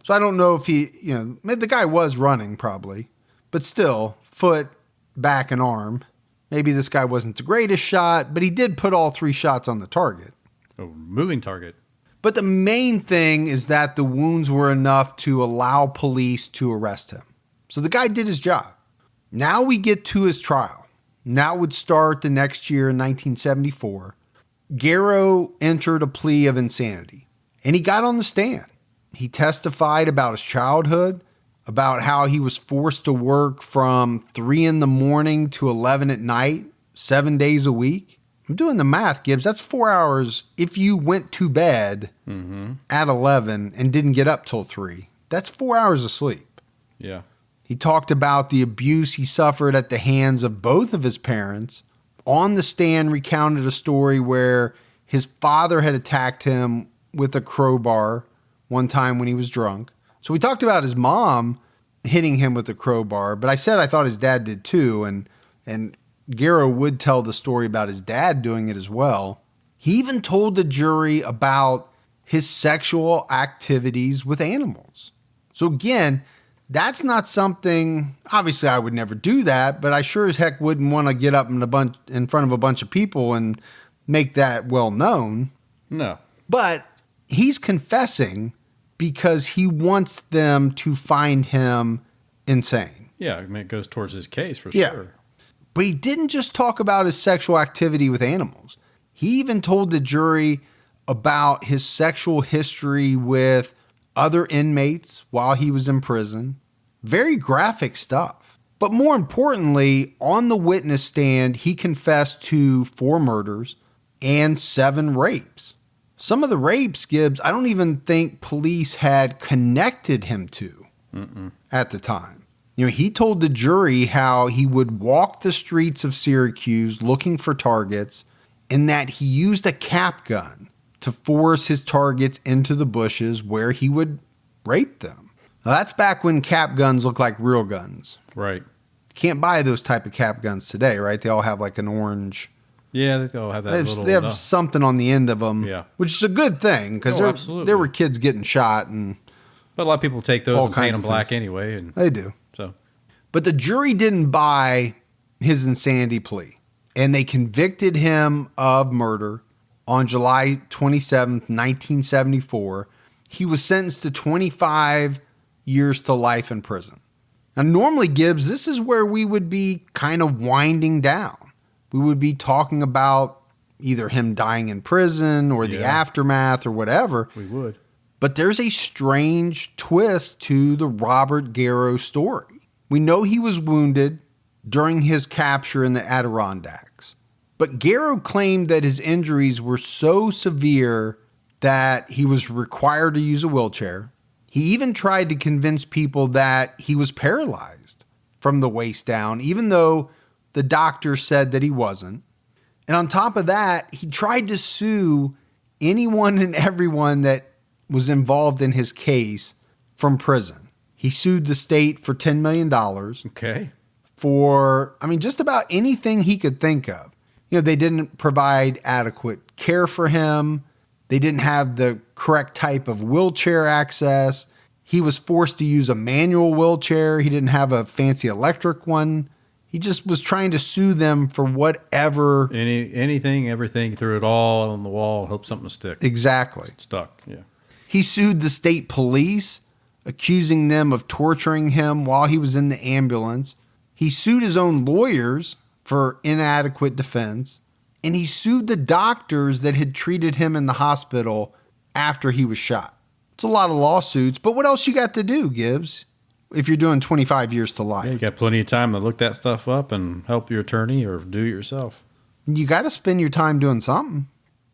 So I don't know if he, the guy was running probably, but still, foot, back, and arm. Maybe this guy wasn't the greatest shot, but he did put all 3 shots on the target. A moving target. But the main thing is that the wounds were enough to allow police to arrest him. So the guy did his job. Now we get to his trial. Now would start the next year in 1974. Garrow entered a plea of insanity, and he got on the stand. He testified about his childhood, about how he was forced to work from 3 a.m. to 11 p.m, 7 days a week. I'm doing the math, Gibbs. That's 4 hours if you went to bed at 11 and didn't get up till 3. That's 4 hours of sleep. Yeah. He talked about the abuse he suffered at the hands of both of his parents. On the stand, recounted a story where his father had attacked him with a crowbar one time when he was drunk. So we talked about his mom hitting him with a crowbar, but I said I thought his dad did too, and Garrow would tell the story about his dad doing it as well. He even told the jury about his sexual activities with animals. So again, that's not something, obviously I would never do that, but I sure as heck wouldn't want to get up in front of a bunch of people and make that well known. No. But he's confessing because he wants them to find him insane. Yeah, I mean, it goes towards his case for Yeah. sure. But he didn't just talk about his sexual activity with animals. He even told the jury about his sexual history with other inmates while he was in prison. Very graphic stuff. But more importantly, on the witness stand, he confessed to 4 murders and 7 rapes. Some of the rapes, Gibbs, I don't even think police had connected him to at the time. He told the jury how he would walk the streets of Syracuse looking for targets and that he used a cap gun to force his targets into the bushes where he would rape them. Now, that's back when cap guns looked like real guns. Right. Can't buy those type of cap guns today, right? They all have like an orange. Yeah, they all have that little... They have something on the end of them, which is a good thing because there were kids getting shot. But a lot of people take those and paint them black anyway. And they do. So, but the jury didn't buy his insanity plea, and they convicted him of murder on July 27th, 1974. He was sentenced to 25 years to life in prison. Now, normally, Gibbs, this is where we would be kind of winding down. We would be talking about either him dying in prison or the aftermath or whatever. We would. But there's a strange twist to the Robert Garrow story. We know he was wounded during his capture in the Adirondacks. But Garrow claimed that his injuries were so severe that he was required to use a wheelchair. He even tried to convince people that he was paralyzed from the waist down, even though the doctor said that he wasn't. And on top of that, he tried to sue anyone and everyone that was involved in his case from prison. He sued the state for $10 million. Okay. For, just about anything he could think of. They didn't provide adequate care for him. They didn't have the correct type of wheelchair access. He was forced to use a manual wheelchair. He didn't have a fancy electric one. He just was trying to sue them for whatever. Anything, everything, threw it all on the wall, hope something sticks. Exactly. Stuck, yeah. He sued the state police, accusing them of torturing him while he was in the ambulance. He sued his own lawyers for inadequate defense. And he sued the doctors that had treated him in the hospital after he was shot. It's a lot of lawsuits, but what else you got to do, Gibbs, if you're doing 25 years to life? Yeah, you got plenty of time to look that stuff up and help your attorney or do it yourself. You got to spend your time doing something.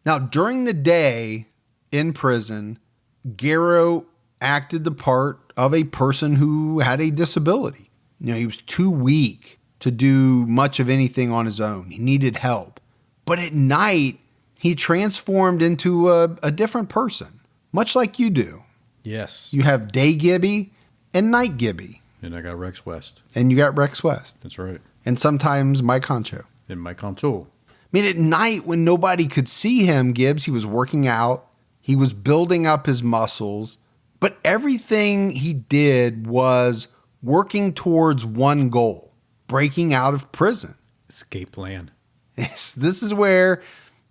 Now, during the day in prison, Garrow acted the part of a person who had a disability. He was too weak to do much of anything on his own. He needed help. But at night, he transformed into a different person, much like you do. Yes. You have Day Gibby and Night Gibby. And I got Rex West. And you got Rex West. That's right. And sometimes Mike Honcho. And Mike Honcho. At night when nobody could see him, Gibbs, he was working out. He was building up his muscles. But everything he did was working towards one goal, breaking out of prison. Escape plan. This is where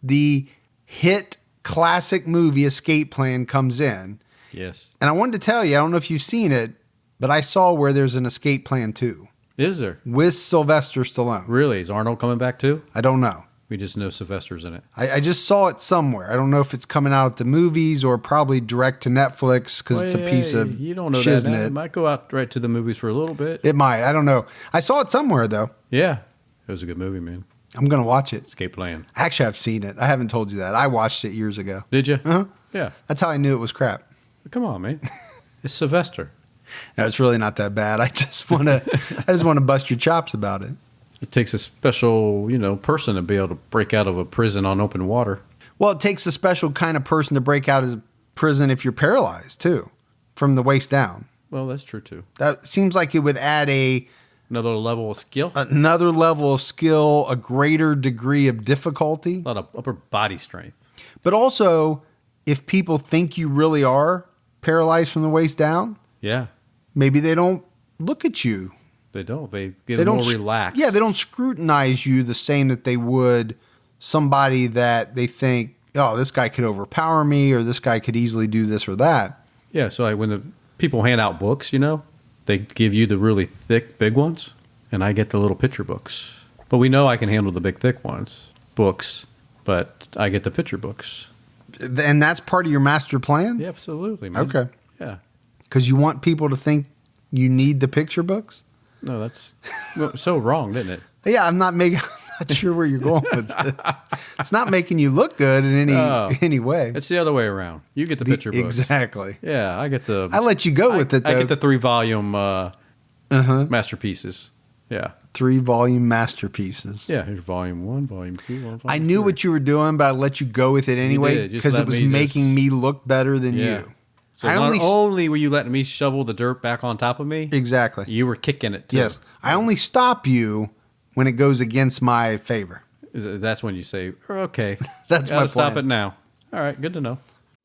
the hit classic movie Escape Plan comes in. Yes. And I wanted to tell you, I don't know if you've seen it, but I saw where there's an Escape Plan 2. Is there? With Sylvester Stallone. Really? Is Arnold coming back too? I don't know. We just know Sylvester's in it. I just saw it somewhere. I don't know if it's coming out at the movies or probably direct to Netflix because it's a piece of you don't know shiznit. that. It might go out right to the movies for a little bit. It might. I don't know. I saw it somewhere, though. Yeah. It was a good movie, man. I'm going to watch it. Escape Plan. Actually, I've seen it. I haven't told you that. I watched it years ago. Did you? Uh-huh. Yeah. That's how I knew it was crap. Come on, man. It's Sylvester. No, it's really not that bad. I just want to bust your chops about it. It takes a special, person to be able to break out of a prison on open water. Well, it takes a special kind of person to break out of prison if you're paralyzed, too, from the waist down. Well, that's true, too. That seems like it would add another level of skill. Another level of skill, a greater degree of difficulty. A lot of upper body strength. But also, if people think you really are paralyzed from the waist down, yeah, maybe they don't look at you. They don't. They get more relaxed. Yeah, they don't scrutinize you the same that they would somebody that they think, oh, this guy could overpower me or this guy could easily do this or that. Yeah, so when the people hand out books, they give you the really thick, big ones, and I get the little picture books. But we know I can handle the big, thick books, but I get the picture books. And that's part of your master plan? Yeah, absolutely, man. Okay. Yeah. Because you want people to think you need the picture books? No, that's so wrong, isn't it? Yeah, I'm not sure where you're going with it. It's not making you look good in any way. It's the other way around. You get the picture books. Exactly. Yeah, I get the... I let you go with it, though. I get the 3-volume masterpieces. Yeah. 3-volume masterpieces. Yeah, here's volume 1, volume 2, volume 3. I knew what you were doing, but I let you go with it anyway because it was making me look better than you. So not only were you letting me shovel the dirt back on top of me, exactly, you were kicking it too. Yes, I only stop you when it goes against my favor. That's when you say, "Okay, that's my plan. Stop it now." All right, good to know.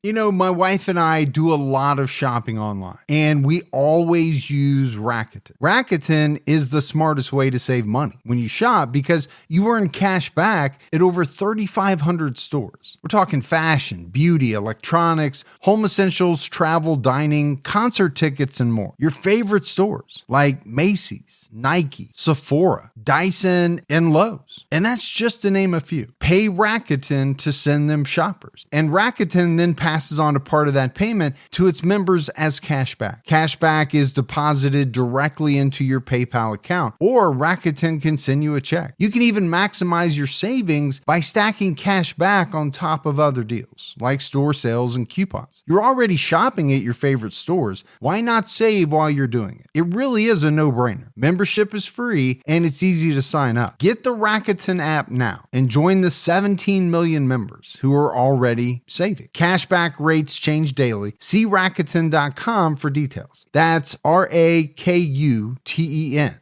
You know, my wife and I do a lot of shopping online, and we always use Rakuten. Rakuten is the smartest way to save money when you shop because you earn cash back at over 3,500 stores. We're talking fashion, beauty, electronics, home essentials, travel, dining, concert tickets, and more. Your favorite stores like Macy's, Nike, Sephora, Dyson, and Lowe's. And that's just to name a few. Pay Rakuten to send them shoppers. And Rakuten then passes on a part of that payment to its members as cashback. Cashback is deposited directly into your PayPal account, or Rakuten can send you a check. You can even maximize your savings by stacking cash back on top of other deals, like store sales and coupons. You're already shopping at your favorite stores. Why not save while you're doing it? It really is a no-brainer. Membership is free, and it's easy to sign up. Get the Rakuten app now and join the 17 million members who are already saving. Cashback rates change daily. See Rakuten.com for details. That's Rakuten.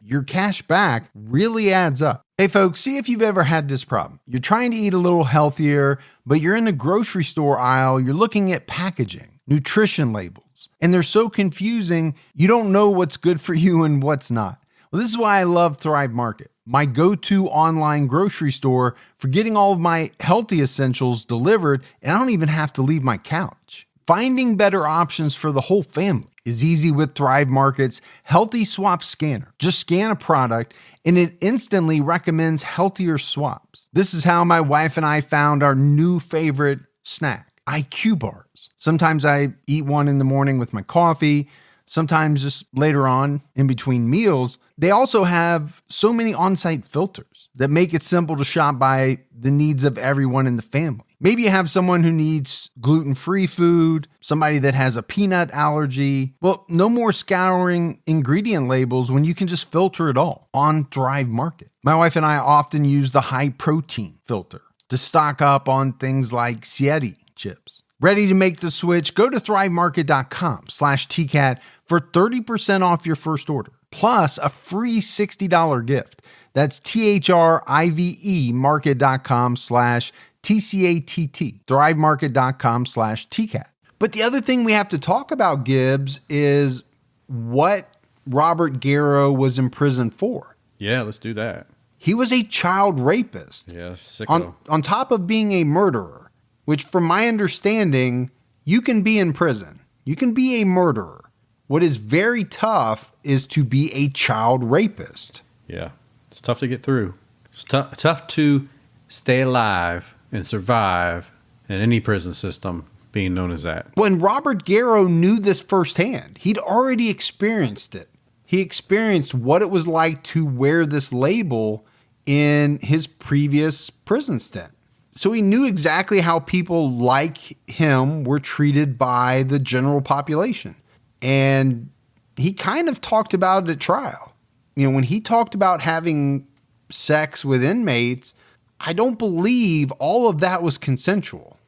Your cash back really adds up. Hey folks, see if you've ever had this problem. You're trying to eat a little healthier, but you're in the grocery store aisle, you're looking at packaging, nutrition labels, and they're so confusing, you don't know what's good for you and what's not. Well, this is why I love Thrive Market, my go-to online grocery store for getting all of my healthy essentials delivered, and I don't even have to leave my couch. Finding better options for the whole family is easy with Thrive Market's Healthy Swap Scanner. Just scan a product, and it instantly recommends healthier swaps. This is how my wife and I found our new favorite snack, IQ bars. Sometimes I eat one in the morning with my coffee, sometimes just later on in between meals. They also have so many on-site filters that make it simple to shop by the needs of everyone in the family. Maybe you have someone who needs gluten-free food, somebody that has a peanut allergy. Well, no more scouring ingredient labels when you can just filter it all on Thrive Market. My wife and I often use the high protein filter to stock up on things like Sieti chips. Ready to make the switch? Go to thrivemarket.com/TCAT for 30% off your first order, plus a free $60 gift. That's THRIVE market.com/TCATT, thrivemarket.com/TCAT. But the other thing we have to talk about, Gibbs, is what Robert Garrow was imprisoned for. Yeah, let's do that. He was a child rapist. Yeah, sicko. On top of being a murderer, which from my understanding, you can be in prison. You can be a murderer. What is very tough is to be a child rapist. Yeah, it's tough to get through. It's tough to stay alive and survive in any prison system being known as that. When Robert Garrow knew this firsthand, he'd already experienced it. He experienced what it was like to wear this label in his previous prison stint. So he knew exactly how people like him were treated by the general population. And he kind of talked about it at trial. You know, when he talked about having sex with inmates, I don't believe all of that was consensual.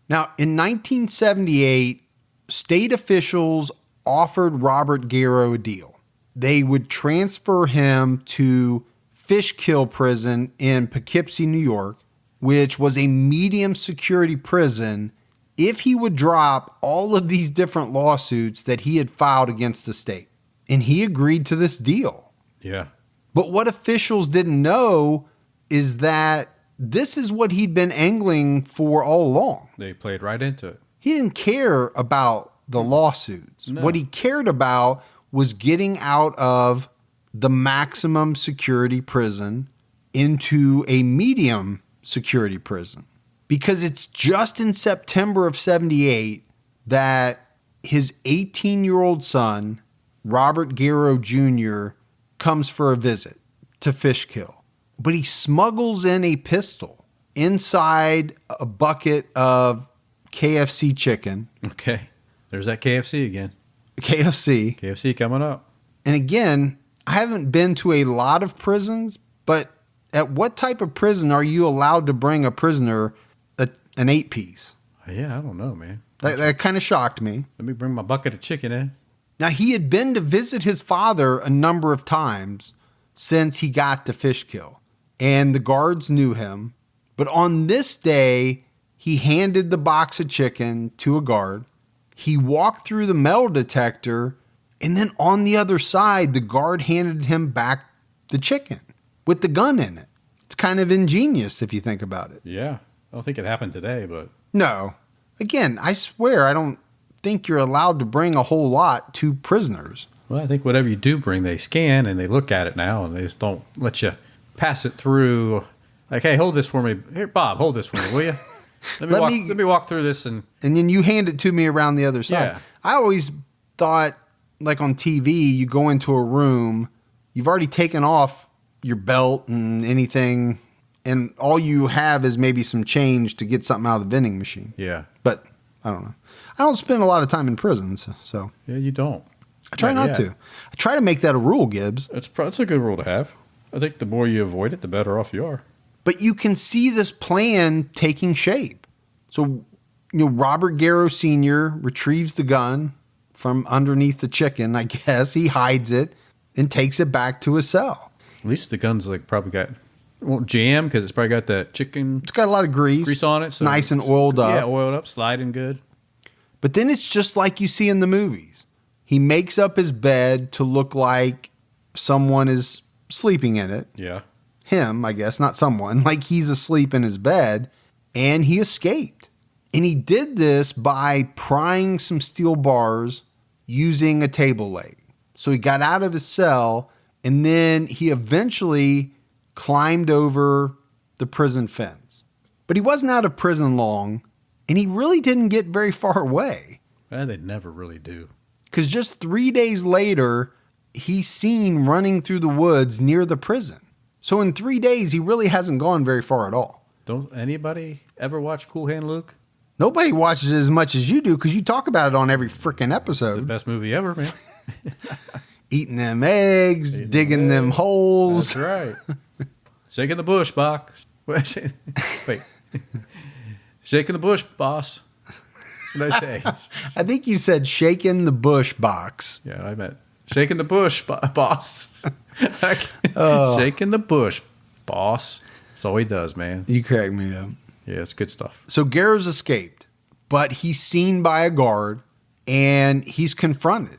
Now, in 1978, state officials offered Robert Garrow a deal. They would transfer him to Fishkill Prison in Poughkeepsie, New York, which was a medium security prison, if he would drop all of these different lawsuits that he had filed against the state. And he agreed to this deal. Yeah. But what officials didn't know is that this is what he'd been angling for all along. They played right into it. He didn't care about the lawsuits. No. What he cared about was getting out of the maximum security prison into a medium security prison, because it's just in September of 78 that his 18-year-old son, Robert Garrow Jr., comes for a visit to Fishkill. But he smuggles in a pistol inside a bucket of KFC chicken. Okay. There's that KFC again. KFC. KFC coming up. And again, I haven't been to a lot of prisons, but at what type of prison are you allowed to bring a prisoner an 8-piece? Yeah, I don't know, man. That kind of shocked me. Let me bring my bucket of chicken in. Now, he had been to visit his father a number of times since he got to Fishkill, and the guards knew him. But on this day, he handed the box of chicken to a guard. He walked through the metal detector, and then on the other side, the guard handed him back the chicken with the gun in it. It's kind of ingenious if you think about it. Yeah. I don't think it happened today, but... No. Again, I swear I don't think you're allowed to bring a whole lot to prisoners. Well, I think whatever you do bring, they scan and they look at it now, and they just don't let you pass it through. Like, hey, hold this for me. Here, Bob, hold this for me, will you? Let me walk through this. And then you hand it to me around the other side. Yeah. I always thought, like on TV, you go into a room, you've already taken off your belt and anything, and all you have is maybe some change to get something out of the vending machine. Yeah. But I don't know. I don't spend a lot of time in prisons, so. Yeah, you don't. I try not to. I try to make that a rule, Gibbs. It's a good rule to have. I think the more you avoid it, the better off you are. But you can see this plan taking shape. So, Robert Garrow Sr. retrieves the gun from underneath the chicken, I guess. He hides it and takes it back to his cell. At least the gun's probably got, it won't jam because it's probably got that chicken. It's got a lot of grease on it. So nice and oiled up. Yeah, oiled up, sliding good. But then it's just like you see in the movies. He makes up his bed to look like someone is sleeping in it. Yeah. Him, I guess, not someone, like he's asleep in his bed, and he escaped. And he did this by prying some steel bars using a table leg. So he got out of his cell, and then he eventually climbed over the prison fence. But he wasn't out of prison long, and he really didn't get very far away. Well, they never really do. Because just 3 days later, he's seen running through the woods near the prison. So in 3 days, he really hasn't gone very far at all. Don't anybody ever watch Cool Hand Luke? Nobody watches it as much as you do because you talk about it on every freaking episode. The best movie ever, man. Eating them eggs, digging them holes. That's right. Shaking the bush, box. Wait. Shaking the bush, boss. What did I say? I think you said shaking the bush box. Yeah, I meant shaking the bush, boss. Oh. Shaking the bush, boss. That's all he does, man. You crack me up. Yeah, it's good stuff. So Garrow's escaped, but he's seen by a guard and he's confronted.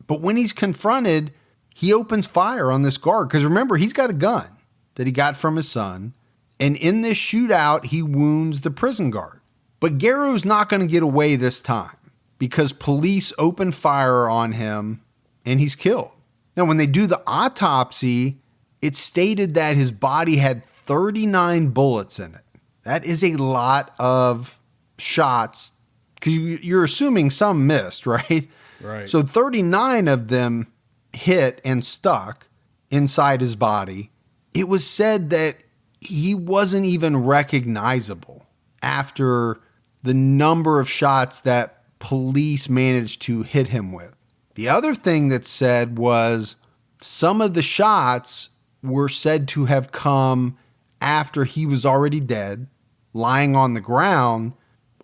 But when he's confronted, he opens fire on this guard. Because remember, he's got a gun that he got from his son. And in this shootout, he wounds the prison guard. But Garrow's not going to get away this time because police open fire on him and he's killed. Now, when they do the autopsy, it's stated that his body had 39 bullets in it. That is a lot of shots because you're assuming some missed, right? Right. So 39 of them hit and stuck inside his body. It was said that he wasn't even recognizable after the number of shots that police managed to hit him with. The other thing that's said was some of the shots were said to have come after he was already dead, lying on the ground,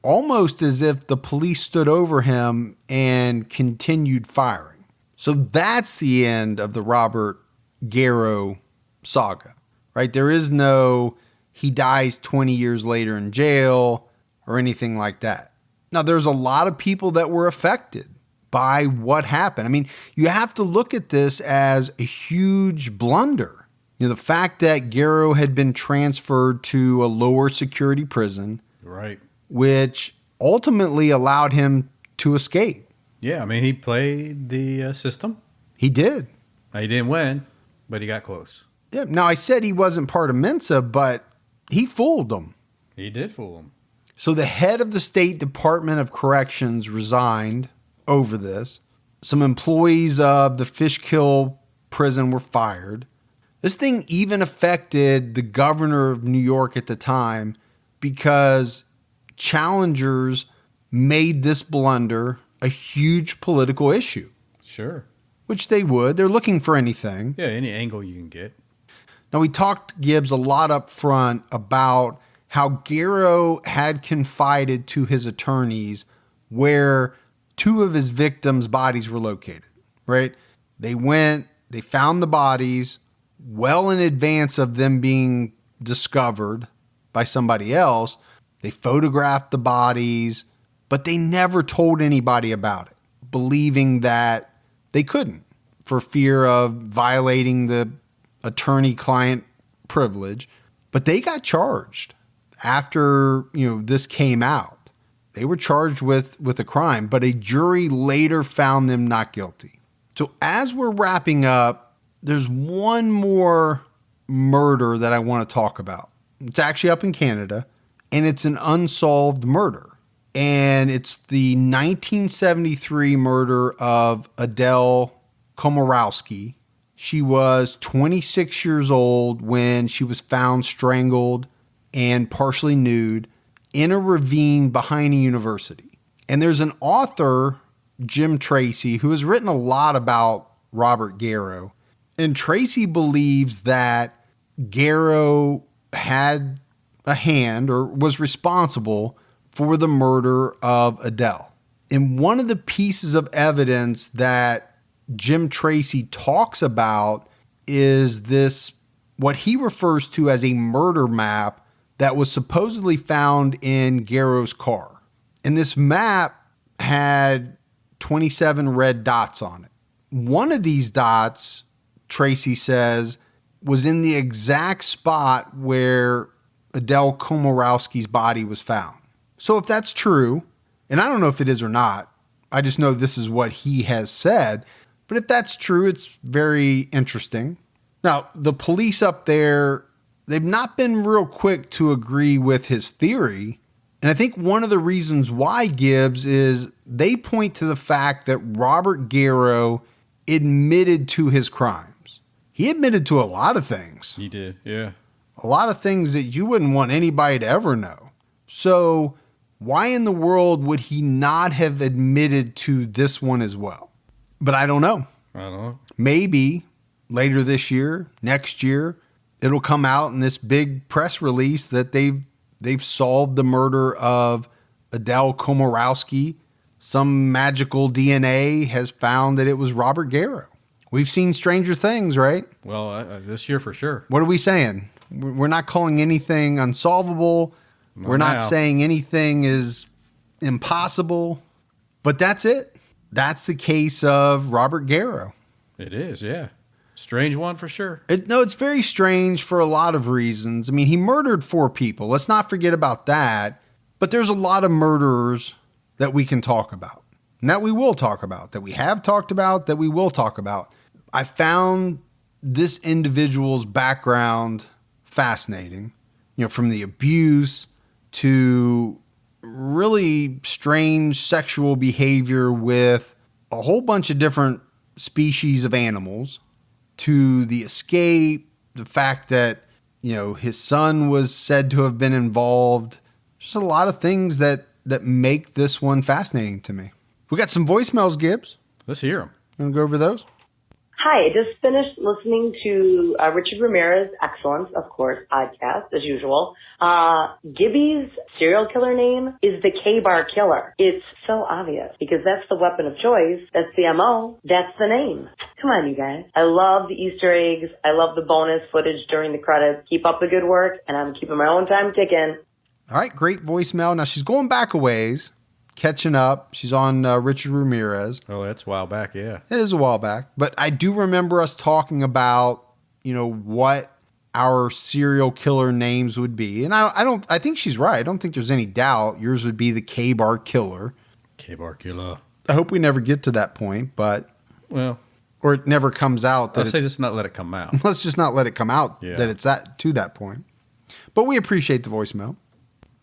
almost as if the police stood over him and continued firing. So that's the end of the Robert Garrow saga, right? There is no he dies 20 years later in jail or anything like that. Now, there's a lot of people that were affected by what happened. I mean, you have to look at this as a huge blunder. The fact that Garrow had been transferred to a lower security prison, right, which ultimately allowed him to escape. Yeah, I mean, he played the system. He did. Now, he didn't win, but he got close. Yeah. Now, I said he wasn't part of Mensa, but he fooled them. He did fool them. So the head of the State Department of Corrections resigned over this. Some employees of the Fishkill prison were fired. This thing even affected the governor of New York at the time because challengers made this blunder a huge political issue. Sure. Which they would. They're looking for anything. Yeah, any angle you can get. Now, we talked, Gibbs, a lot up front about how Garrow had confided to his attorneys where two of his victims' bodies were located, right? They went, they found the bodies well in advance of them being discovered by somebody else. They photographed the bodies, but they never told anybody about it, believing that they couldn't for fear of violating the attorney-client privilege. But they got charged after, this came out. They were charged with a crime, but a jury later found them not guilty. So as we're wrapping up, there's one more murder that I want to talk about. It's actually up in Canada, and it's an unsolved murder. And it's the 1973 murder of Adele Komorowski. She was 26 years old when she was found strangled and partially nude in a ravine behind a university. And there's an author, Jim Tracy, who has written a lot about Robert Garrow. And Tracy believes that Garrow had a hand or was responsible for the murder of Adele. And one of the pieces of evidence that Jim Tracy talks about is this, what he refers to as a murder map that was supposedly found in Garrow's car. And this map had 27 red dots on it. One of these dots, Tracy says, was in the exact spot where Adele Komorowski's body was found. So if that's true, and I don't know if it is or not, I just know this is what he has said, but if that's true, it's very interesting. Now, the police up there, they've not been real quick to agree with his theory. And I think one of the reasons why, Gibbs, is they point to the fact that Robert Garrow admitted to his crimes. He admitted to a lot of things. He did, yeah. A lot of things that you wouldn't want anybody to ever know. So why in the world would he not have admitted to this one as well? But I don't know. I don't know. Maybe later this year, next year, it'll come out in this big press release that they've solved the murder of Adele Komorowski. Some magical DNA has found that it was Robert Garrow. We've seen stranger things, right? Well, this year for sure. What are we saying? We're not calling anything unsolvable. We're not saying anything is impossible. But that's it. That's the case of Robert Garrow. It is, yeah. Strange one for sure. It's very strange for a lot of reasons. I mean, he murdered 4 people. Let's not forget about that. But there's a lot of murderers that we can talk about, and that we will talk about, that we have talked about, that we will talk about. I found this individual's background fascinating, from the abuse to really strange sexual behavior with a whole bunch of different species of animals, to the escape, the fact that, his son was said to have been involved. Just a lot of things that make this one fascinating to me. We got some voicemails, Gibbs. Let's hear them. You want to go over those? Hi, I just finished listening to Richard Ramirez's Excellence, of course, podcast, as usual. Gibby's serial killer name is the K-Bar Killer. It's so obvious because that's the weapon of choice. That's the MO. That's the name. Come on, you guys. I love the Easter eggs. I love the bonus footage during the credits. Keep up the good work, and I'm keeping my own time ticking. All right, great voicemail. Now, she's going back a ways, catching up. She's on Richard Ramirez. Oh, that's a while back, yeah. It is a while back. But I do remember us talking about, what our serial killer names would be. And I think she's right. I don't think there's any doubt yours would be the K-Bar Killer. K-Bar Killer. I hope we never get to that point, but... Well... Or it never comes out. Let's say let's not let it come out. Let's just not let it come out that it's to that point. But we appreciate the voicemail.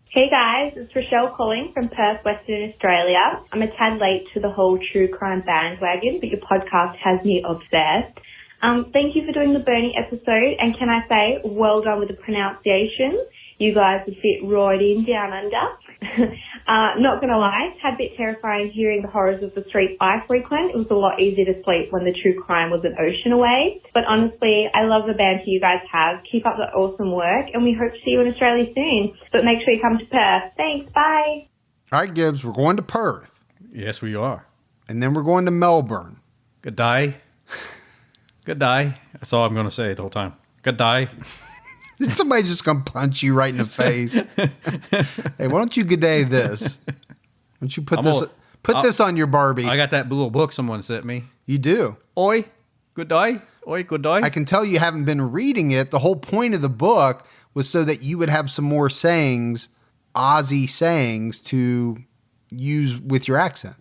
Hey guys, it's Rochelle calling from Perth, Western Australia. I'm a tad late to the whole true crime bandwagon, but your podcast has me obsessed. Thank you for doing the Bernie episode, and can I say, well done with the pronunciation. You guys would fit right in down under. Not gonna lie, it's a bit terrifying hearing the horrors of the streets I frequent. It was a lot easier to sleep when the true crime was an ocean away. But honestly, I love the banter you guys have. Keep up the awesome work, and we hope to see you in Australia soon. But make sure you come to Perth. Thanks, bye. All right, Gibbs, we're going to Perth. Yes, we are. And then we're going to Melbourne. Good day. Good day. That's all I'm going to say the whole time. Good day. Somebody's just going to punch you right in the face. Hey, why don't you g'day this? Why don't you put this on your Barbie? I got that little book someone sent me. You do? Oi, good day. Oi, good day. I can tell you haven't been reading it. The whole point of the book was so that you would have some more sayings, Aussie sayings, to use with your accent.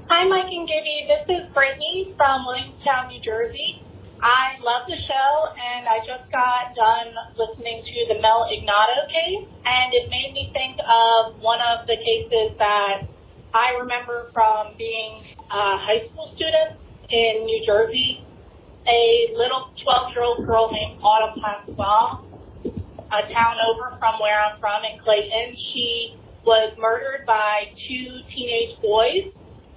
Hi, Mike and Gibby. This is Brittany from Williamstown, New Jersey. I love the show, and I just got done listening to the Mel Ignato case, and it made me think of one of the cases that I remember from being a high school student in New Jersey. A little 12-year-old girl named Autumn Pasquale, a town over from where I'm from in Clayton. She was murdered by 2 teenage boys,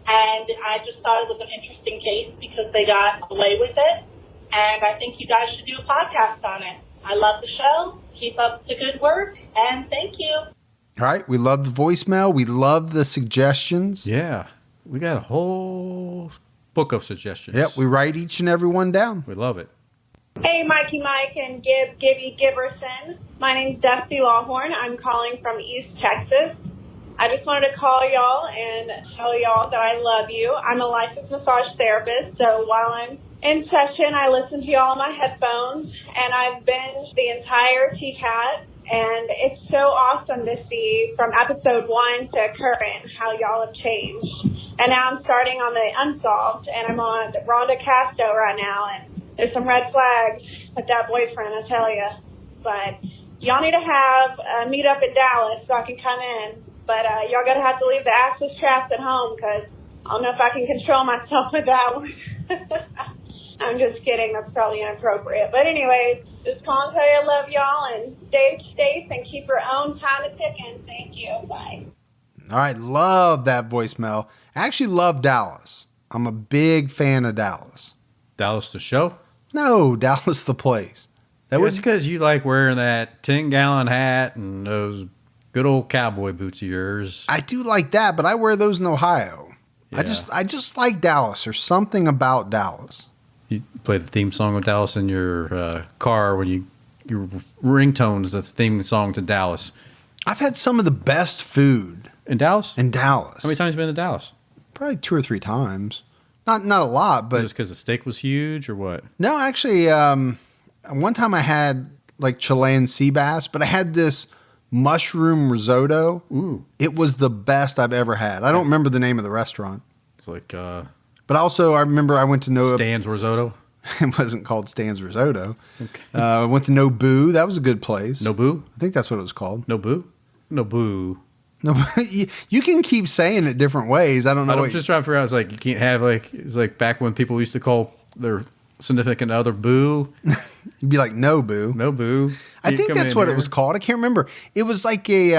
and I just thought it was an interesting case because they got away with it. And I think you guys should do a podcast on it. I love the show. Keep up the good work, and thank you. All right. We love the voicemail. We love the suggestions. Yeah. We got a whole book of suggestions. Yep. We write each and every one down. We love it. Hey, Mikey Mike and Gibby Giberson. My name's Dusty Lawhorn. I'm calling from East Texas. I just wanted to call y'all and tell y'all that I love you. I'm a licensed massage therapist, so while I'm in session, I listen to y'all on my headphones, and I've binged the entire TCAT, and it's so awesome to see from episode 1 to current how y'all have changed. And now I'm starting on the Unsolved, and I'm on Rhonda Casto right now, and there's some red flags with that boyfriend, I tell you. But y'all need to have a meet up in Dallas so I can come in. But y'all got to have to leave the access traps at home because I don't know if I can control myself with that one. I'm just kidding. That's probably inappropriate. But anyways, just call and tell you I love y'all and stay safe and keep your own time ticking. Thank you. Bye. All right. Love that voicemail. I actually love Dallas. I'm a big fan of Dallas. Dallas the show? No, Dallas the place. It's because you like wearing that 10-gallon hat and those good old cowboy boots of yours. I do like that, but I wear those in Ohio. Yeah. I just like Dallas. There's something about Dallas. You play the theme song of Dallas in your car when your ringtones. That's the theme song to Dallas. I've had some of the best food in Dallas. In Dallas, how many times have you been to Dallas? Probably 2 or 3 times. Not a lot, but just because the steak was huge, or what? No, actually, one time I had like Chilean sea bass, but I had this mushroom risotto. Ooh, it was the best I've ever had. I don't remember the name of the restaurant. It's like. But also, I remember I went to Stan's Risotto. It wasn't called Stan's Risotto. Okay. I went to Nobu. That was a good place. Nobu? I think that's what it was called. Nobu? Nobu. No, you can keep saying it different ways. I don't know. I'm just trying to figure out. It's like you can't have it's like back when people used to call their significant other boo. You'd be like, no boo. No boo. I think that's what it was called. I can't remember. It was like a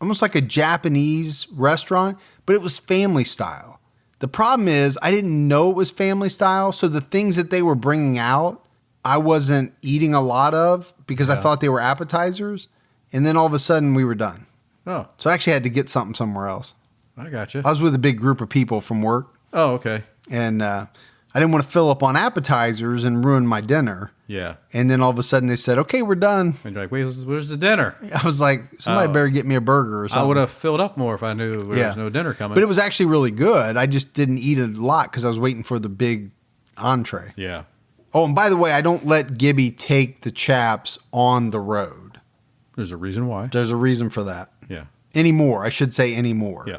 almost like a Japanese restaurant, but it was family style. The problem is I didn't know it was family style, so the things that they were bringing out, I wasn't eating a lot of because I thought they were appetizers, and then all of a sudden we were done. Oh. So I actually had to get something somewhere else. I got you. I was with a big group of people from work. Oh, okay. And I didn't want to fill up on appetizers and ruin my dinner. Yeah. And then all of a sudden they said, okay, we're done. And you're like, wait, where's the dinner? I was like, somebody better get me a burger or something. I would have filled up more if I knew there was no dinner coming. But it was actually really good. I just didn't eat a lot because I was waiting for the big entree. Yeah. Oh, and by the way, I don't let Gibby take the chaps on the road. There's a reason why. There's a reason for that. Yeah. Anymore. I should say anymore. Yeah.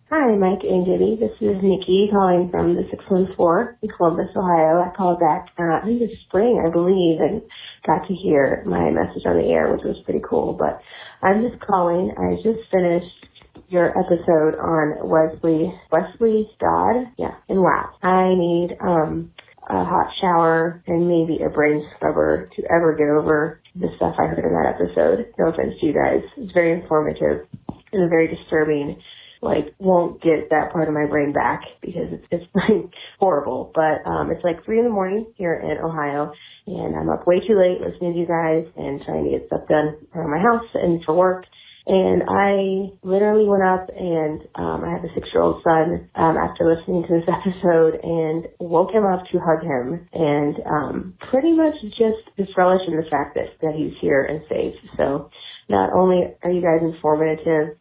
Hi, Mike and Gibby. This is Nikki calling from the 614 in Columbus, Ohio. I called back in the spring, I believe, and got to hear my message on the air, which was pretty cool. But I'm just calling. I just finished your episode on Wesley Dodd. Yeah, in WAP. I need a hot shower and maybe a brain scrubber to ever get over the stuff I heard in that episode. No offense to you guys. It's very informative and very disturbing. Like, won't get that part of my brain back because it's like horrible. But it's like 3 a.m. here in Ohio, and I'm up way too late listening to you guys and trying to get stuff done around my house and for work. And I literally went up and I have a 6-year-old son after listening to this episode and woke him up to hug him and pretty much just relish in the fact that he's here and safe. So not only are you guys informative,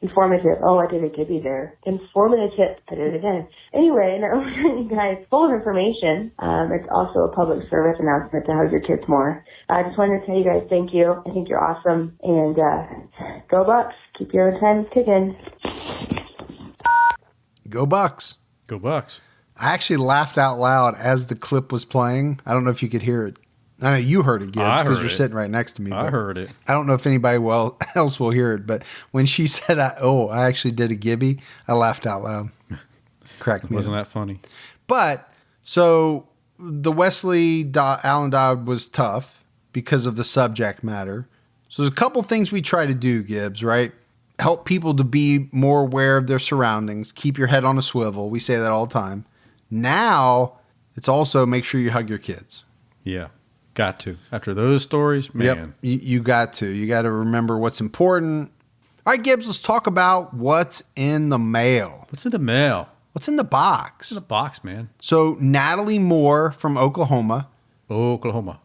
oh, I did a Gibby there, informative, I did it again. Anyway, not only are you guys full of information, it's also a public service announcement to hug your kids more. I just wanted to tell you guys thank you. I think you're awesome, and go Bucks. Keep your own times kicking. Go Bucks. Go Bucks. I actually laughed out loud as the clip was playing. I don't know if you could hear it. I know you heard it, Gibbs, because you're sitting right next to me. I heard it. I don't know if anybody else will hear it, but when she said, I actually did a Gibby, I laughed out loud. Cracked me. Wasn't that funny? But, so the Wesley Allen Dodd was tough because of the subject matter. So there's a couple things we try to do, Gibbs, right? Help people to be more aware of their surroundings. Keep your head on a swivel. We say that all the time. Now, it's also make sure you hug your kids. Yeah. Got to. After those stories, man. Yep, you got to. You got to remember what's important. All right, Gibbs, let's talk about what's in the mail. What's in the mail? What's in the box? What's in the box, man? So Natalie Moore from Oklahoma. Oklahoma.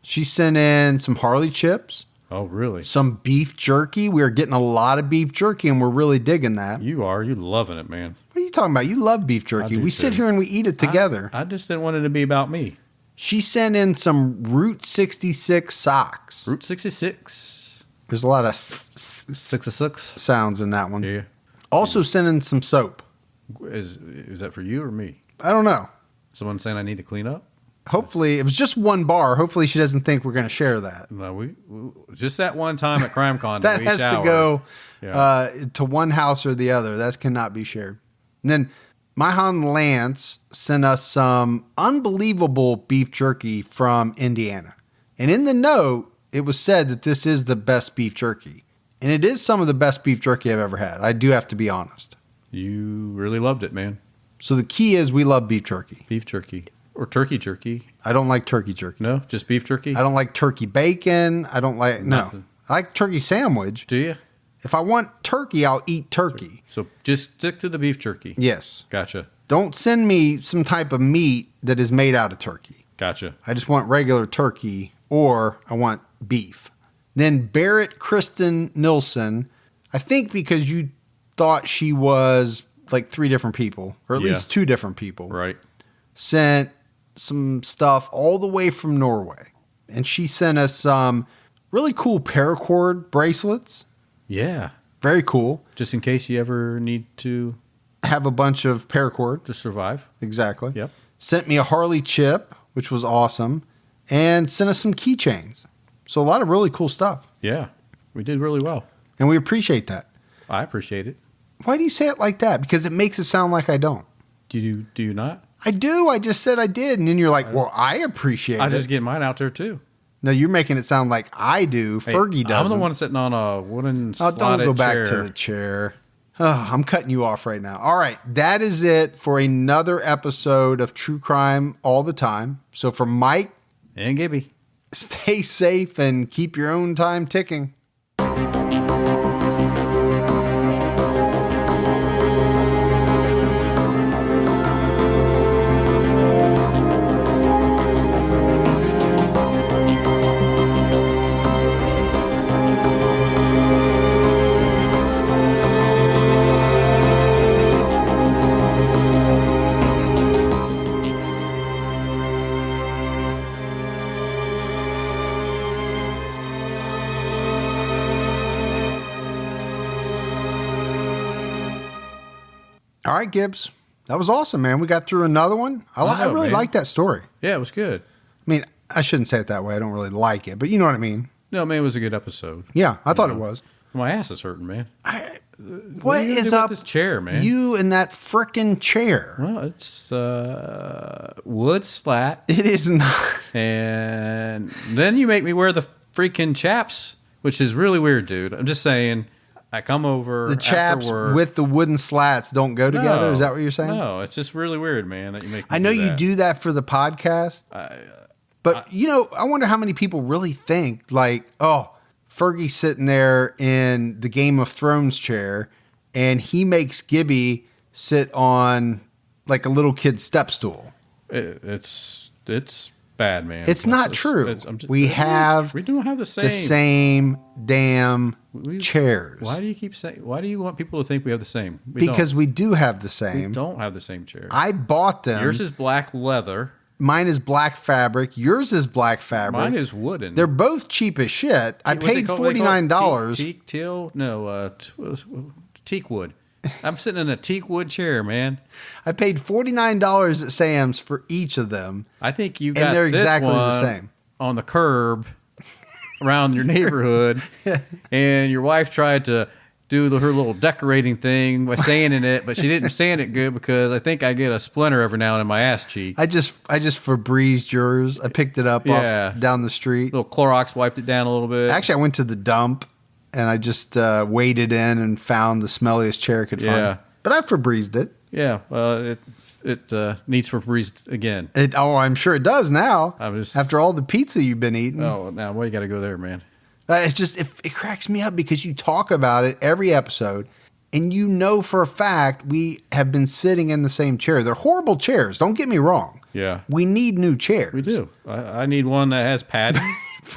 She sent in some Harley chips. Oh, really? Some beef jerky. We're getting a lot of beef jerky, and we're really digging that. You are. You're loving it, man. What are you talking about? You love beef jerky. We sit here and we eat it together. I just didn't want it to be about me. She sent in some Route 66 socks. Route 66. There's a lot of 66 sounds in that one. Yeah. Also sent in some soap. Is that for you or me? I don't know. Someone saying I need to clean up? Hopefully, it was just one bar. Hopefully, she doesn't think we're going to share that. No, we just that one time at CrimeCon. That has to go Yeah. to one house or the other. That cannot be shared. And then Myhan Lance sent us some unbelievable beef jerky from Indiana. And in the note, it was said that this is the best beef jerky. And it is some of the best beef jerky I've ever had. I do have to be honest. You really loved it, man. So the key is we love beef jerky. Beef jerky. Or turkey jerky. I don't like turkey jerky. No? Just beef jerky? I don't like turkey bacon. I don't like, Nothing. no. I like turkey sandwich. Do you? If I want turkey, I'll eat turkey. So just stick to the beef jerky. Yes. Gotcha. Don't send me some type of meat that is made out of turkey. Gotcha. I just want regular turkey, or I want beef. Then Barrett Kristen Nilsson, I think because you thought she was like 3 different people, or at least 2 different people. Right. Sent some stuff all the way from Norway. And she sent us some really cool paracord bracelets. Yeah. Very cool. Just in case you ever need to Have a bunch of paracord. to survive. Exactly. Yep. Sent me a Harley chip, which was awesome. And sent us some keychains. So a lot of really cool stuff. Yeah. We did really well. And we appreciate that. I appreciate it. Why do you say it like that? Because it makes it sound like I don't. Do you not? I do. I just said I did. And then you're like, well, I appreciate I it. just get mine out there too. No, you're making it sound like I do. Hey, Fergie doesn't. I'm the one sitting on a wooden Oh, slotted don't go back chair. to the chair. Oh, I'm cutting you off right now. All right. That is it for another episode of True Crime All the Time. So for Mike, And Gibby. stay safe and keep your own time ticking. All right, Gibbs. That was awesome, man. We got through another one. I really like that story. Yeah, it was good. I mean, I shouldn't say it that way. I don't really like it, but you know what I mean. No, man, it was a good episode. Yeah, I thought it was. My ass is hurting, man. What are you gonna is do up with this chair, man? you and that frickin' chair? Well, it's wood slat, It is not. and then you make me wear the freaking chaps, which is really weird, dude. I'm just saying. I come over. The chaps after work. with the wooden slats don't go together. No, Is that what you're saying? No, it's just really weird, man. That you make. Me I know you that. do that for the podcast, but you know, I wonder how many people really think like, oh, Fergie's sitting there in the Game of Thrones chair, and he makes Gibby sit on like a little kid's step stool. It's bad, man. It's not true. We don't have the same damn chairs. Why do you keep saying? Why do you want people to think we have the same? Because we do have the same. We don't have the same chairs. I bought them. Yours is black leather. Mine is black fabric. Yours is black fabric. Mine is wooden. They're both cheap as shit. I paid $49. Teak wood. I'm sitting in a teak wood chair, man. I paid $49 at Sam's for each of them. I think you got and they're this exactly one the same on the curb around your neighborhood, and your wife tried to do her little decorating thing by sanding it, but she didn't sand it good because I think I get a splinter every now and then in my ass cheek. I just Febrezed yours. I picked it up off down the street. Little Clorox wiped it down a little bit. Actually, I went to the dump and I just waded in and found the smelliest chair I could find. But I Febrezed it. Yeah, well, it needs Febrezed again. I'm sure it does now. After all the pizza you've been eating. Oh, now why you got to go there, man? It's just it cracks me up because you talk about it every episode, and you know for a fact we have been sitting in the same chair. They're horrible chairs. Don't get me wrong. Yeah, we need new chairs. We do. I need one that has padding.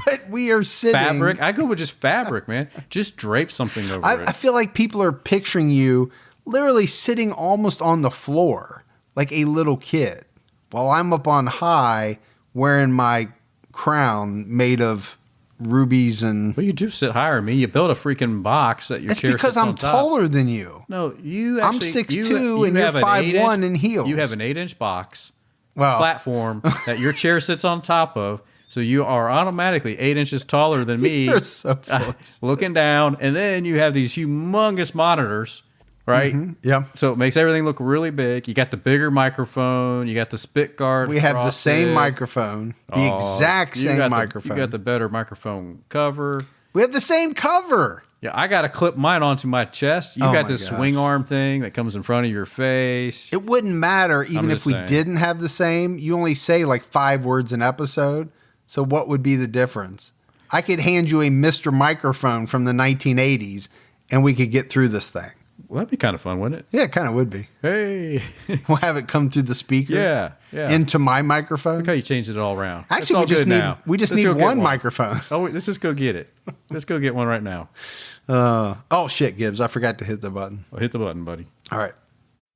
But we are sitting fabric. I go with just fabric, man. Just drape something over it. I feel like people are picturing you literally sitting almost on the floor like a little kid, while I'm up on high wearing my crown made of rubies and... Well, you do sit higher than me. You build a freaking box that your chair sits on top. It's because I'm taller than you. No, you actually... I'm 6'2", and you're 5'1" in heels. You have an 8-inch box platform that your chair sits on top of, so you are automatically 8 inches taller than me. You're so close. Looking down, and then you have these humongous monitors, right? Mm-hmm. Yeah. So it makes everything look really big. You got the bigger microphone. You got the spit guard. We have the same microphone. The exact same microphone. You got the better microphone cover. We have the same cover. Yeah, I got to clip mine onto my chest. You got this swing arm thing that comes in front of your face. It wouldn't matter even if we didn't have the same. You only say like 5 words an episode. So what would be the difference? I could hand you a Mr. Microphone from the 1980s and we could get through this thing. Well, that'd be kind of fun, wouldn't it? Yeah, it kind of would be. Hey. We'll have it come through the speaker. Yeah. Into my microphone. Look how you changed it all around. Actually, we just need one microphone. Oh, wait, let's just go get it. Let's go get one right now. Oh, shit, Gibbs. I forgot to hit the button. Well, hit the button, buddy. All right.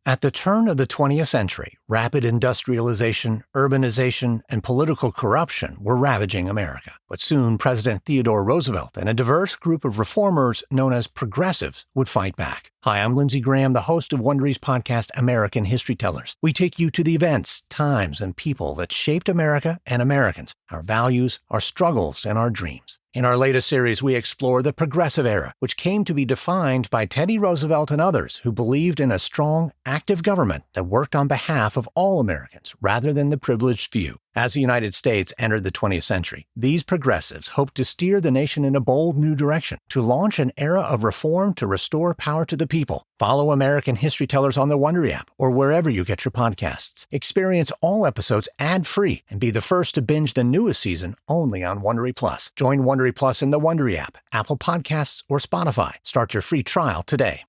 At the turn of the 20th century, rapid industrialization, urbanization, and political corruption were ravaging America. But soon, President Theodore Roosevelt and a diverse group of reformers known as progressives would fight back. Hi, I'm Lindsey Graham, the host of Wondery's podcast, American History Tellers. We take you to the events, times, and people that shaped America and Americans, our values, our struggles, and our dreams. In our latest series, we explore the Progressive Era, which came to be defined by Teddy Roosevelt and others who believed in a strong, active government that worked on behalf of all Americans rather than the privileged few. As the United States entered the 20th century, these progressives hoped to steer the nation in a bold new direction, to launch an era of reform to restore power to the people. Follow American History Tellers on the Wondery app or wherever you get your podcasts. Experience all episodes ad-free and be the first to binge the newest season only on Wondery Plus. Join Wondery Plus in the Wondery app, Apple Podcasts, or Spotify. Start your free trial today.